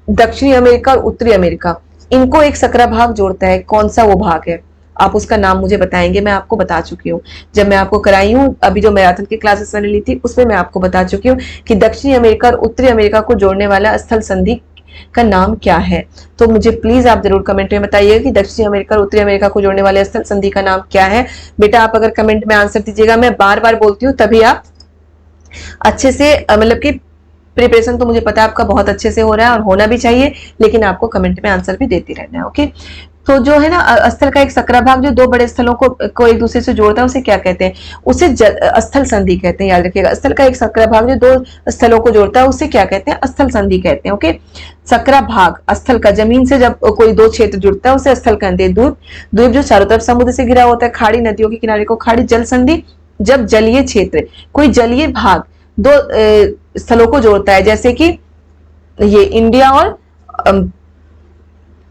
दक्षिणी अमेरिका और उत्तरी अमेरिका, इनको एक सकरा भाग जोड़ता है। कौन सा वो भाग है? आप उसका नाम मुझे बताएंगे। मैं आपको बता चुकी हूँ, जब मैं आपको कराई हूँ, अभी जो मैराथन की क्लासेस मैंने ली थी उसमें मैं आपको बता चुकी हूँ कि दक्षिणी अमेरिका और उत्तरी अमेरिका को जोड़ने वाला स्थल संधि का नाम क्या है। तो मुझे प्लीज आप जरूर कमेंट में बताइए कि दक्षिणी अमेरिका और उत्तरी अमेरिका को जोड़ने वाले स्थल संधि का नाम क्या है। बेटा आप अगर कमेंट में आंसर दीजिएगा, मैं बार बार बोलती हूँ, तभी आप अच्छे से, मतलब कि प्रिपरेशन तो मुझे पता है आपका बहुत अच्छे से हो रहा है और होना भी चाहिए, लेकिन आपको कमेंट में आंसर भी देती रहना है। ओके, तो जो है ना स्थल का एक सकरा भाग जो 2 बड़े स्थलों को एक दूसरे से जोड़ता है, उसे क्या कहते हैं? उसे स्थल संधि कहते हैं। याद रखिएगा, स्थल का एक सकरा भाग जो 2 स्थलों को जोड़ता है उसे क्या कहते हैं? स्थल संधि कहते हैं। ओके, सकरा भाग स्थल का, जमीन से जब कोई 2 क्षेत्र जुड़ता है उसे स्थल कहते हैं। द्वीप जो चारों तरफ समुद्र से घिरा होता है, खाड़ी नदियों के किनारे को खाड़ी। जल संधि जब जलीय क्षेत्र, कोई जलीय भाग 2 स्थलों को जोड़ता है, जैसे कि ये इंडिया और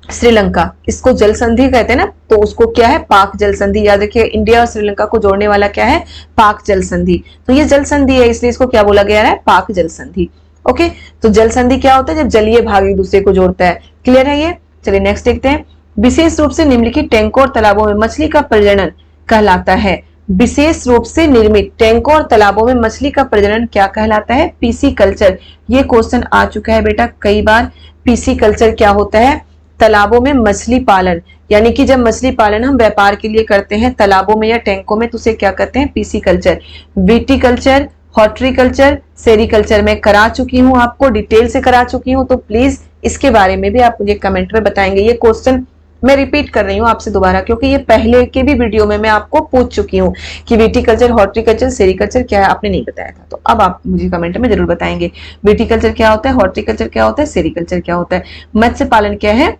श्रीलंका, इसको जल संधि कहते हैं ना, तो उसको क्या है? पाक जल संधि। याद रखिए, इंडिया और श्रीलंका को जोड़ने वाला क्या है? पाक जल संधि। तो ये जल संधि है, इसलिए इसको क्या बोला गया है? पाक जल संधि। ओके, तो जल संधि क्या होता है? जब जलीय भाग एक दूसरे को जोड़ता है। क्लियर है ये? चलिए नेक्स्ट देखते हैं। विशेष रूप से निम्नलिखित टैंकों और तालाबों में मछली का प्रजनन कहलाता है। विशेष रूप से निर्मित टैंकों और तालाबों में मछली का प्रजनन क्या कहलाता है? PC culture. ये क्वेश्चन आ चुका है बेटा कई बार। पीसी कल्चर क्या होता है? तालाबों में मछली पालन, यानी कि जब मछली पालन हम व्यापार के लिए करते हैं तालाबों में या टैंकों में, तो उसे क्या कहते हैं? पीसीकल्चर। विटीकल्चर, हॉर्टिकल्चर, सेरिकल्चर में करा चुकी हूं, आपको डिटेल से करा चुकी हूं, तो प्लीज इसके बारे में भी आप मुझे कमेंट में बताएंगे। ये क्वेश्चन मैं रिपीट कर रही हूँ आपसे दोबारा, क्योंकि ये पहले के भी वीडियो में मैं आपको पूछ चुकी हूँ कि विटीकल्चर, हॉर्टिकल्चर, सेरिकल्चर क्या है, आपने नहीं बताया था। तो अब आप मुझे कमेंट में जरूर बताएंगे विटीकल्चर क्या होता है, हॉर्टिकल्चर क्या होता है, सेरिकल्चर क्या होता है, मत्स्य पालन क्या है,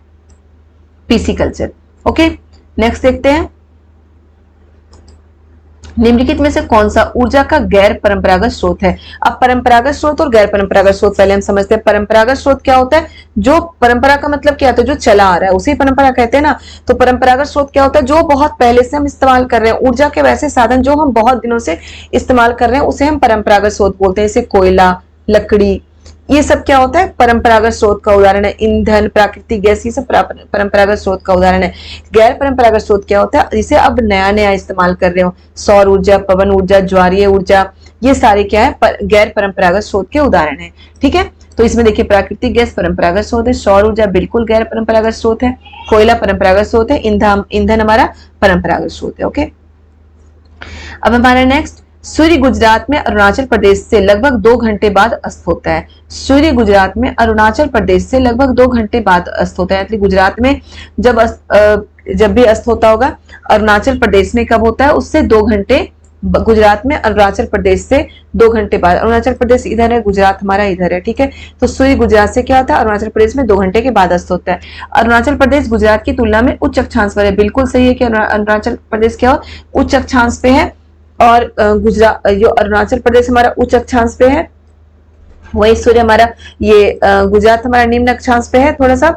पीसीकल्चर। ओके, नेक्स्ट देखते हैं। निम्नलिखित में से कौन सा ऊर्जा का गैर परंपरागत स्रोत है? अब परंपरागत स्रोत और गैर परंपरागत स्रोत पहले हम समझते हैं। परंपरागत स्रोत क्या होता है? जो परंपरा का मतलब क्या होता है? जो चला आ रहा है उसे परंपरा कहते हैं ना। तो परंपरागत स्रोत क्या होता है? जो बहुत पहले से हम इस्तेमाल कर रहे हैं, ऊर्जा के वैसे साधन जो हम बहुत दिनों से इस्तेमाल कर रहे हैं उसे हम परंपरागत स्रोत बोलते हैं। जैसे कोयला, लकड़ी, ये सब क्या होता है? परंपरागत स्रोत का उदाहरण है। ईंधन, प्राकृतिक गैस, ये सब परंपरागत स्रोत का उदाहरण है। गैर परंपरागत स्रोत क्या होता है? जिसे अब नया नया इस्तेमाल कर रहे हो, सौर ऊर्जा, पवन ऊर्जा, ज्वारीय ऊर्जा, ये सारे क्या है? गैर परंपरागत स्रोत के उदाहरण है। ठीक है, तो इसमें देखिए प्राकृतिक गैस परंपरागत स्रोत है, सौर ऊर्जा बिल्कुल गैर परंपरागत स्रोत है, कोयला परंपरागत स्रोत है, ईंधन हमारा परंपरागत स्रोत है। ओके, अब हमारा नेक्स्ट, सूर्य गुजरात में अरुणाचल प्रदेश से लगभग 2 घंटे बाद अस्त होता है। सूर्य गुजरात में अरुणाचल प्रदेश से लगभग 2 घंटे बाद अस्त होता है। गुजरात में जब भी अस्त होता होगा, अरुणाचल प्रदेश में कब होता है? उससे 2 घंटे, गुजरात में अरुणाचल प्रदेश से 2 घंटे बाद। अरुणाचल प्रदेश इधर है, गुजरात हमारा इधर है। ठीक है, तो सूर्य गुजरात से क्या होता है? अरुणाचल प्रदेश में 2 घंटे के बाद अस्त होता है। अरुणाचल प्रदेश गुजरात की तुलना में उच्च अक्षांश पर है। बिल्कुल सही है कि अरुणाचल प्रदेश क्या हो? उच्च अक्षांश पे है, और जो अरुणाचल प्रदेश हमारा उच्च अक्षांश पे है, वही सूर्य हमारा ये गुजरात हमारा निम्न अक्षांश पे है थोड़ा सा।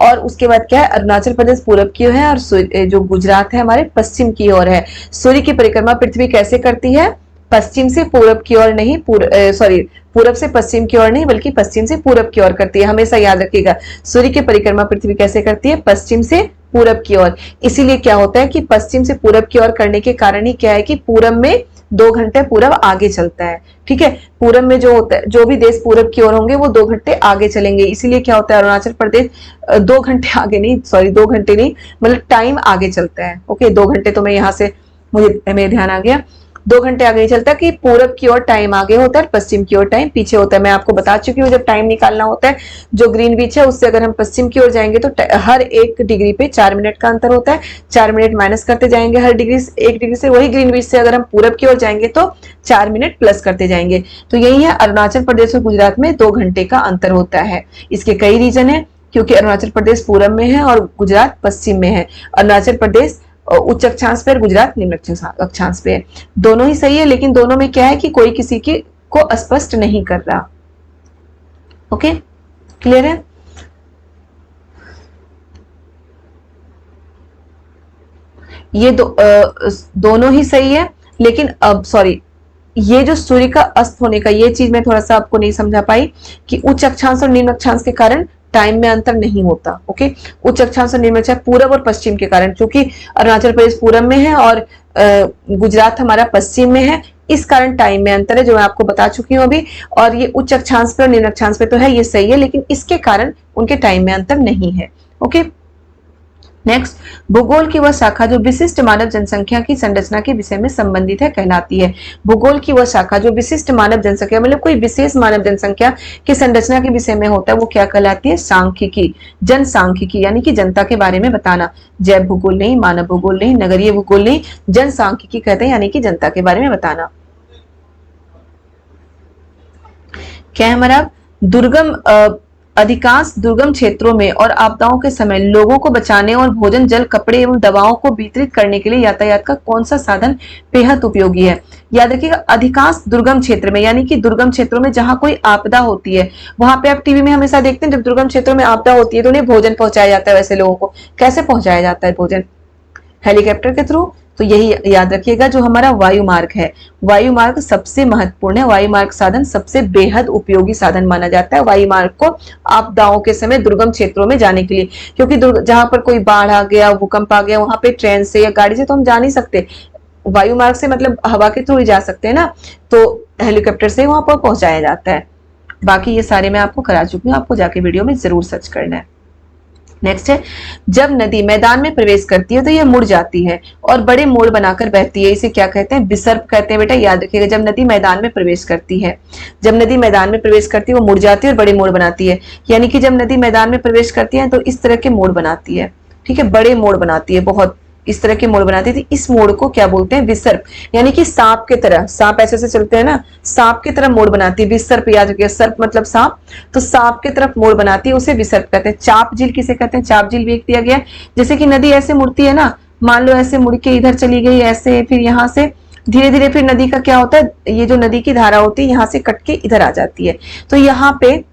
और उसके बाद क्या है? अरुणाचल प्रदेश पूरब की ओर है और जो गुजरात है हमारे पश्चिम की ओर है। सूर्य की परिक्रमा पृथ्वी कैसे करती है? पश्चिम से पूरब की ओर नहीं, पूरब से पश्चिम की ओर नहीं, बल्कि पश्चिम से पूरब की ओर करती है। हमेशा याद रखिएगा, सूर्य की परिक्रमा पृथ्वी कैसे करती है? पश्चिम से पूरब की ओर। इसीलिए क्या होता है कि पश्चिम से पूरब की ओर करने के कारण ही क्या है कि पूरब में 2 घंटे पूरब आगे चलता है। ठीक है, पूरब में जो होता है, जो भी देश पूरब की ओर होंगे वो 2 घंटे आगे चलेंगे। इसीलिए क्या होता है? अरुणाचल प्रदेश 2 घंटे आगे नहीं, 2 घंटे नहीं, मतलब टाइम आगे चलता है। ओके, 2 घंटे तो मैं यहाँ से मेरे ध्यान आ गया, 2 घंटे आगे नहीं चलता कि पूरब की ओर टाइम आगे होता है, पश्चिम की ओर टाइम पीछे होता है। मैं आपको बता चुकी हूँ, जब टाइम निकालना होता है, जो ग्रीनविच है उससे अगर हम पश्चिम की ओर जाएंगे तो हर 1 डिग्री पे 4 मिनट का अंतर होता है। 4 मिनट माइनस करते जाएंगे हर 1 डिग्री से। वही ग्रीनविच से अगर हम पूरब की ओर जाएंगे तो 4 मिनट प्लस करते जाएंगे। तो यही है, अरुणाचल प्रदेश और गुजरात में 2 घंटे का अंतर होता है। इसके कई रीजन है, क्योंकि अरुणाचल प्रदेश पूरब में है और गुजरात पश्चिम में है। अरुणाचल प्रदेश उच्च अक्षांश पे, गुजरात निम्न अक्षांश पे है। दोनों ही सही है, लेकिन दोनों में क्या है कि कोई किसी की को स्पष्ट नहीं कर रहा। ओके, क्लियर है? ये दोनों ही सही है, लेकिन अब ये जो सूर्य का अस्त होने का ये चीज मैं थोड़ा सा आपको नहीं समझा पाई कि उच्च अक्षांश और निम्न अक्षांश के कारण टाइम में अंतर नहीं होता। ओके, उच्च अक्षांश और निम्न अक्षांश पूरब और पश्चिम के कारण, क्योंकि अरुणाचल प्रदेश पूरब में है और गुजरात हमारा पश्चिम में है, इस कारण टाइम में अंतर है, जो मैं आपको बता चुकी हूँ अभी। और ये उच्च अक्षांश पे और निम्न अक्षांश पे तो है, ये सही है, लेकिन इसके कारण उनके टाइम में अंतर नहीं है। ओके, नेक्स्ट, भूगोल की वह शाखा जो विशिष्ट मानव जनसंख्या की संरचना के विषय में संबंधित है कहलाती है। भूगोल की वह शाखा जो विशिष्ट मानव जनसंख्या, मतलब कोई विशेष मानव जनसंख्या की संरचना के विषय में होता है, वो क्या कहलाती है? सांख्यिकी, जनसांख्यिकी, यानी कि जनता के बारे में बताना। जैव भूगोल नहीं, मानव भूगोल नहीं, नगरीय भूगोल नहीं, जनसांख्यिकी कहते हैं, यानी कि जनता के बारे में बताना। क्या है हमारा? अधिकांश दुर्गम क्षेत्रों में और आपदाओं के समय लोगों को बचाने और भोजन, जल, कपड़े एवं दवाओं को वितरित करने के लिए यातायात का कौन सा साधन बेहद उपयोगी है? याद रखिएगा, अधिकांश दुर्गम क्षेत्र में, यानी कि दुर्गम क्षेत्रों में जहां कोई आपदा होती है, वहां पे आप टीवी में हमेशा देखते हैं, जब दुर्गम क्षेत्रों में आपदा होती है तो उन्हें भोजन पहुंचाया जाता है। वैसे लोगों को कैसे पहुंचाया जाता है भोजन? हेलीकॉप्टर के थ्रू। तो यही याद रखिएगा, जो हमारा वायु मार्ग है, वायु मार्ग सबसे महत्वपूर्ण है। वायु मार्ग साधन सबसे बेहद उपयोगी साधन माना जाता है वायु मार्ग को आपदाओं के समय दुर्गम क्षेत्रों में जाने के लिए, क्योंकि जहां पर कोई बाढ़ आ गया, भूकंप आ गया, वहां पे ट्रेन से या गाड़ी से तो हम जा नहीं सकते, वायु मार्ग से मतलब हवा के थ्रू ही जा सकते हैं ना, तो हेलीकॉप्टर से वहां पर पहुंचाया जाता है। बाकी ये सारे मैं आपको करा चुकी हूँ, आपको जाके वीडियो में जरूर सर्च करना है। नेक्स्ट है, जब नदी मैदान में प्रवेश करती है तो ये मुड़ जाती है और बड़े मोड़ बनाकर बहती है, इसे क्या कहते हैं? विसर्प कहते हैं। बेटा याद रखिएगा, जब नदी मैदान में प्रवेश करती है, जब नदी मैदान में प्रवेश करती है वो मुड़ जाती है और बड़े मोड़ बनाती है। यानी कि जब नदी मैदान में प्रवेश करती है तो इस तरह के मोड़ बनाती है, ठीक है, बड़े मोड़ बनाती है, बहुत इस तरह के मोड़ बनाती थी। इस मोड़ को क्या बोलते हैं? विसर्प। यानी कि सांप के तरह, सांप ऐसे ऐसे चलते हैं ना, सांप की तरह मोड़ बनाती है। विसर्प याद रखिए, सर्प मतलब सांप, तो सांप की तरफ मोड़ बनाती है, उसे विसर्प कहते हैं। चाप झील किसे कहते हैं? चाप झील भी एक दिया गया है। जैसे कि नदी ऐसे मुड़ती है ना, मान लो ऐसे मुड़ के इधर चली गई ऐसे, फिर यहाँ से धीरे धीरे फिर नदी का क्या होता है, ये जो नदी की धारा होती है यहाँ से कट के इधर आ जाती है, तो यहाँ पे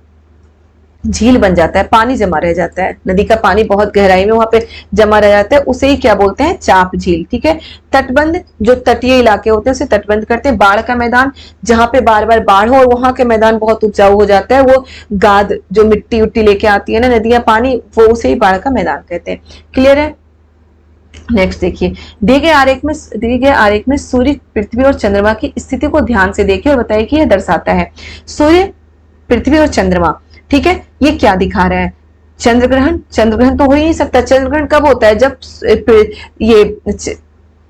झील बन जाता है, पानी जमा रह जाता है, नदी का पानी बहुत गहराई में वहां पे जमा रह जाता है, उसे ही क्या बोलते हैं? चाप झील। ठीक है। तटबंध, जो तटीय इलाके होते हैं उसे तटबंध करते हैं। बाढ़ का मैदान, जहां पे बार बार बाढ़ हो और वहां के मैदान बहुत उपजाऊ हो जाता है, वो गाद जो मिट्टी उट्टी लेके आती है ना नदियां पानी, वो उसे ही बाढ़ का मैदान कहते हैं। क्लियर है? नेक्स्ट देखिए, दिए गए आरेख में सूर्य, पृथ्वी और चंद्रमा की स्थिति को ध्यान से देखिए और बताइए कि यह दर्शाता है। सूर्य, पृथ्वी और चंद्रमा, ठीक है, ये क्या दिखा रहा है? चंद्र ग्रहण। चंद्र ग्रहण तो हो ही नहीं सकता। चंद्र ग्रहण कब होता है? जब ये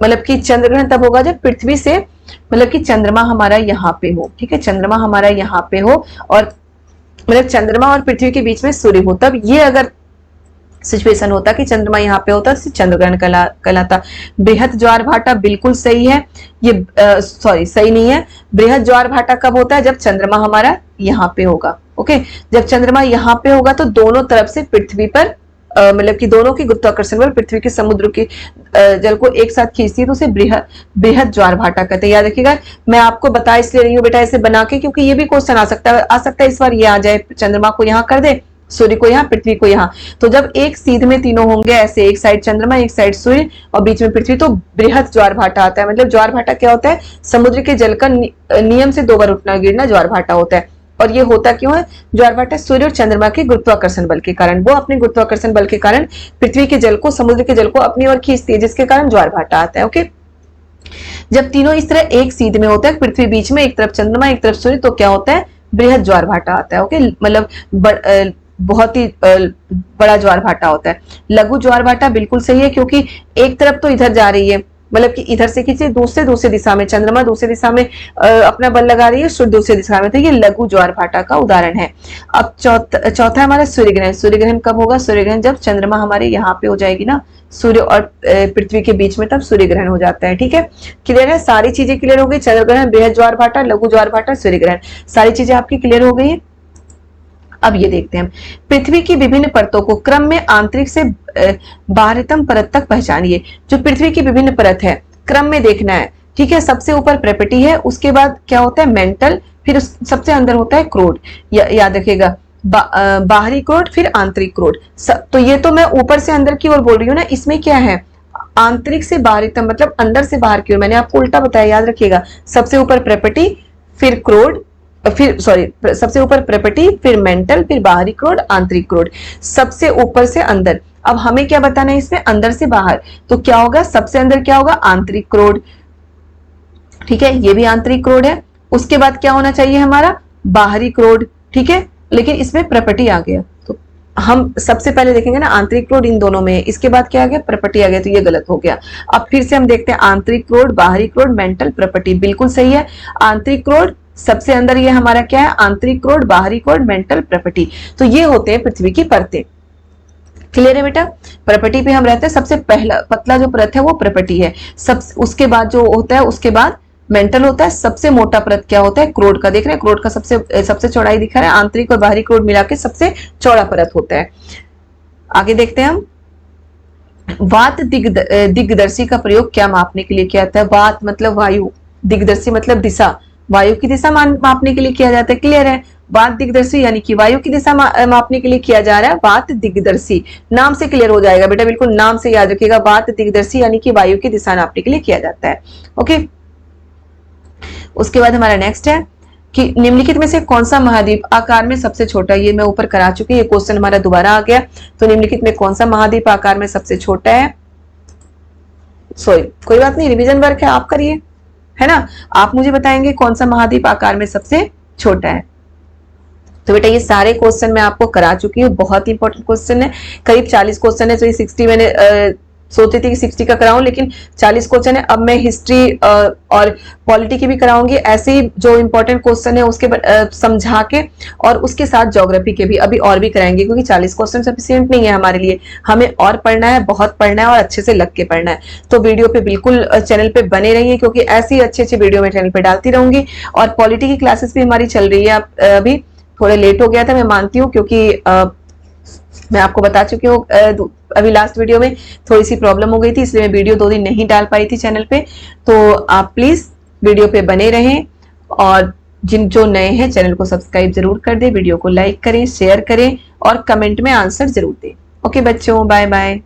मतलब कि चंद्र ग्रहण तब होगा जब पृथ्वी से, मतलब कि चंद्रमा हमारा यहाँ पे हो, ठीक है, चंद्रमा हमारा यहाँ पे हो और मतलब चंद्रमा और पृथ्वी के बीच में सूर्य हो, तब ये अगर सिचुएशन होता कि चंद्रमा यहाँ पे होता तो चंद्र ग्रहण कहलाता। बृहद ज्वार भाटा बिल्कुल सही है, ये सॉरी सही नहीं है। बृहद ज्वार भाटा कब होता है? जब चंद्रमा हमारा यहाँ पे होगा। ओके, जब चंद्रमा यहाँ पे होगा तो दोनों तरफ से पृथ्वी पर मतलब कि दोनों की गुरुत्वाकर्षण बल पृथ्वी के समुद्र के जल को एक साथ खींचती है, तो उसे बृहद ज्वार भाटा कहते हैं। याद रखिएगा, मैं आपको बता इसलिए रही हूँ बेटा ऐसे बना के, क्योंकि ये भी क्वेश्चन आ सकता है इस बार ये आ जाए, चंद्रमा को यहाँ कर दे, सूर्य को यहाँ, पृथ्वी को यहाँ, तो जब एक सीध में तीनों होंगे ऐसे, एक साइड चंद्रमा एक साइड सूर्य और बीच में पृथ्वी, तो बृहद ज्वार भाटा आता है। मतलब ज्वार भाटा क्या होता है? समुद्र के जल का नियम से 2 बार उठना गिरना ज्वार भाटा होता है। और ये होता क्यों है? ज्वार भाटा सूर्य और चंद्रमा के गुरुत्वाकर्षण बल के कारण, वो अपने गुरुत्वाकर्षण बल के कारण पृथ्वी के जल को, समुद्र के जल को अपनी ओर खींचती है, जिसके कारण ज्वार भाटा आता है। ओके, जब तीनों इस तरह एक सीध में होता है, पृथ्वी बीच में, एक तरफ चंद्रमा एक तरफ सूर्य, तो क्या होता है? बृहद ज्वार भाटा आता है। ओके, मतलब बहुत ही बड़ा ज्वार भाटा होता है। लघु ज्वार भाटा बिल्कुल सही है, क्योंकि एक तरफ तो इधर जा रही है, मतलब कि इधर से खींचे, दूसरे दिशा में चंद्रमा दूसरी दिशा में अपना बल लगा रही है, सूर्य दूसरी दिशा में, तो ये लघु ज्वार भाटा का उदाहरण है। अब चौथा हमारा सूर्य ग्रहण। सूर्य ग्रहण कब होगा? सूर्य ग्रहण जब चंद्रमा हमारे यहाँ पे हो जाएगी ना, सूर्य और पृथ्वी के बीच में, तब सूर्य ग्रहण हो जाता है। ठीक है, क्लियर है? सारी चीजें क्लियर हो गई। चंद्र ग्रहण, बृहद ज्वार भाटा, लघु ज्वार भाटा, सूर्य ग्रहण, सारी चीजें आपकी क्लियर हो गई है। अब ये देखते हैं, पृथ्वी की विभिन्न परतों को क्रम में आंतरिक से बाहरीतम परत तक पहचानिए। जो पृथ्वी की विभिन्न परत है, क्रम में देखना है। ठीक है, सबसे ऊपर प्रपटी है, उसके बाद क्या होता है? मेंटल, फिर सबसे अंदर होता है क्रोड। याद रखिएगा, बाहरी क्रोड फिर आंतरिक क्रोड। तो ये तो मैं ऊपर से अंदर की ओर बोल रही हूँ ना, इसमें क्या है? आंतरिक से बाहरीतम, मतलब अंदर से बाहर की ओर। मैंने आपको उल्टा बताया, याद रखिएगा, सबसे ऊपर प्रपटी फिर क्रोड, फिर सॉरी, सबसे ऊपर प्रपटी फिर मेंटल फिर बाहरी क्रोड आंतरिक क्रोड, सबसे ऊपर से अंदर। अब हमें क्या बताना है इसमें? अंदर से बाहर, तो क्या होगा? सबसे अंदर क्या होगा? आंतरिक क्रोड। ठीक है, ये भी आंतरिक क्रोड है। उसके बाद क्या होना चाहिए हमारा? बाहरी क्रोड। ठीक है, लेकिन इसमें प्रपटी आ गया, तो हम सबसे पहले देखेंगे ना आंतरिक क्रोड इन दोनों में, इसके बाद क्या आ गया? प्रपटी आ गया, तो ये गलत हो गया। अब फिर से हम देखते हैं, आंतरिक क्रोड, बाहरी क्रोड, मेंटल, प्रपटी, बिल्कुल सही है। आंतरिक क्रोड सबसे अंदर, ये हमारा क्या है? आंतरिक क्रोड, बाहरी क्रोड, मेंटल, प्रपटी, तो ये होते हैं पृथ्वी की परतें। क्लियर है बेटा? प्रपटी पे हम रहते हैं, सबसे पहला पतला जो परत है वो प्रपटी है, सब उसके बाद जो होता है, उसके बाद मेंटल होता है, सबसे मोटा परत क्या होता है? क्रोड का। देख रहे हैं, क्रोड का सबसे चौड़ाई दिखा रहा है, आंतरिक और बाहरी क्रोड मिला के सबसे चौड़ा परत होता है। आगे देखते हैं हम, वात दिग्दर्शी का प्रयोग क्या मापने के लिए किया जाता है? वात मतलब वायु, दिग्दर्शी मतलब दिशा, वायु की दिशा मापने के लिए किया जाता है। क्लियर है? वात दिग्दर्शी यानी कि वायु की दिशा मापने के लिए किया जा रहा है। वात दिग्दर्शी नाम से क्लियर हो जाएगा बेटा, बिल्कुल नाम से याद रखिएगा, वात दिग्दर्शी यानी कि वायु की दिशा नापने के लिए किया जाता है। ओके, उसके बाद हमारा नेक्स्ट है कि निम्नलिखित में से कौन सा महाद्वीप आकार में सबसे छोटा है? ये मैं ऊपर करा चुकी, ये क्वेश्चन हमारा दोबारा आ गया। तो निम्नलिखित में कौन सा महाद्वीप आकार में सबसे छोटा है? सॉरी, कोई बात नहीं, रिवीजन वर्क है, आप करिए, है ना। आप मुझे बताएंगे कौन सा महाद्वीप आकार में सबसे छोटा है। तो बेटा ये सारे क्वेश्चन मैं आपको करा चुकी हूँ, बहुत ही इंपॉर्टेंट क्वेश्चन है। करीब 40 क्वेश्चन है, तो ये 60 मैंने सोची थी कि 60 का कराऊं, लेकिन 40 क्वेश्चन है। अब मैं हिस्ट्री और पॉलिटी की भी कराऊंगी, ऐसे ही जो इंपॉर्टेंट क्वेश्चन है उसके समझा के, और उसके साथ ज्योग्राफी के भी अभी और भी कराएंगे, क्योंकि 40 क्वेश्चन सफिशिएंट नहीं है हमारे लिए, हमें और पढ़ना है, बहुत पढ़ना है और अच्छे से लग के पढ़ना है। तो वीडियो पे बिल्कुल चैनल पे बने रहिए, क्योंकि ऐसी अच्छी अच्छी वीडियो मैं चैनल पे डालती रहूंगी। और पॉलिटी की क्लासेस भी हमारी चल रही है। अभी थोड़ा लेट हो गया था, मैं मानती हूँ, क्योंकि मैं आपको बता चुकी हूँ अभी लास्ट वीडियो में थोड़ी सी प्रॉब्लम हो गई थी, इसलिए मैं वीडियो 2 दिन नहीं डाल पाई थी चैनल पे। तो आप प्लीज वीडियो पे बने रहें, और जो नए हैं चैनल को सब्सक्राइब जरूर कर दें, वीडियो को लाइक करें, शेयर करें और कमेंट में आंसर जरूर दें। ओके बच्चों, बाय बाय।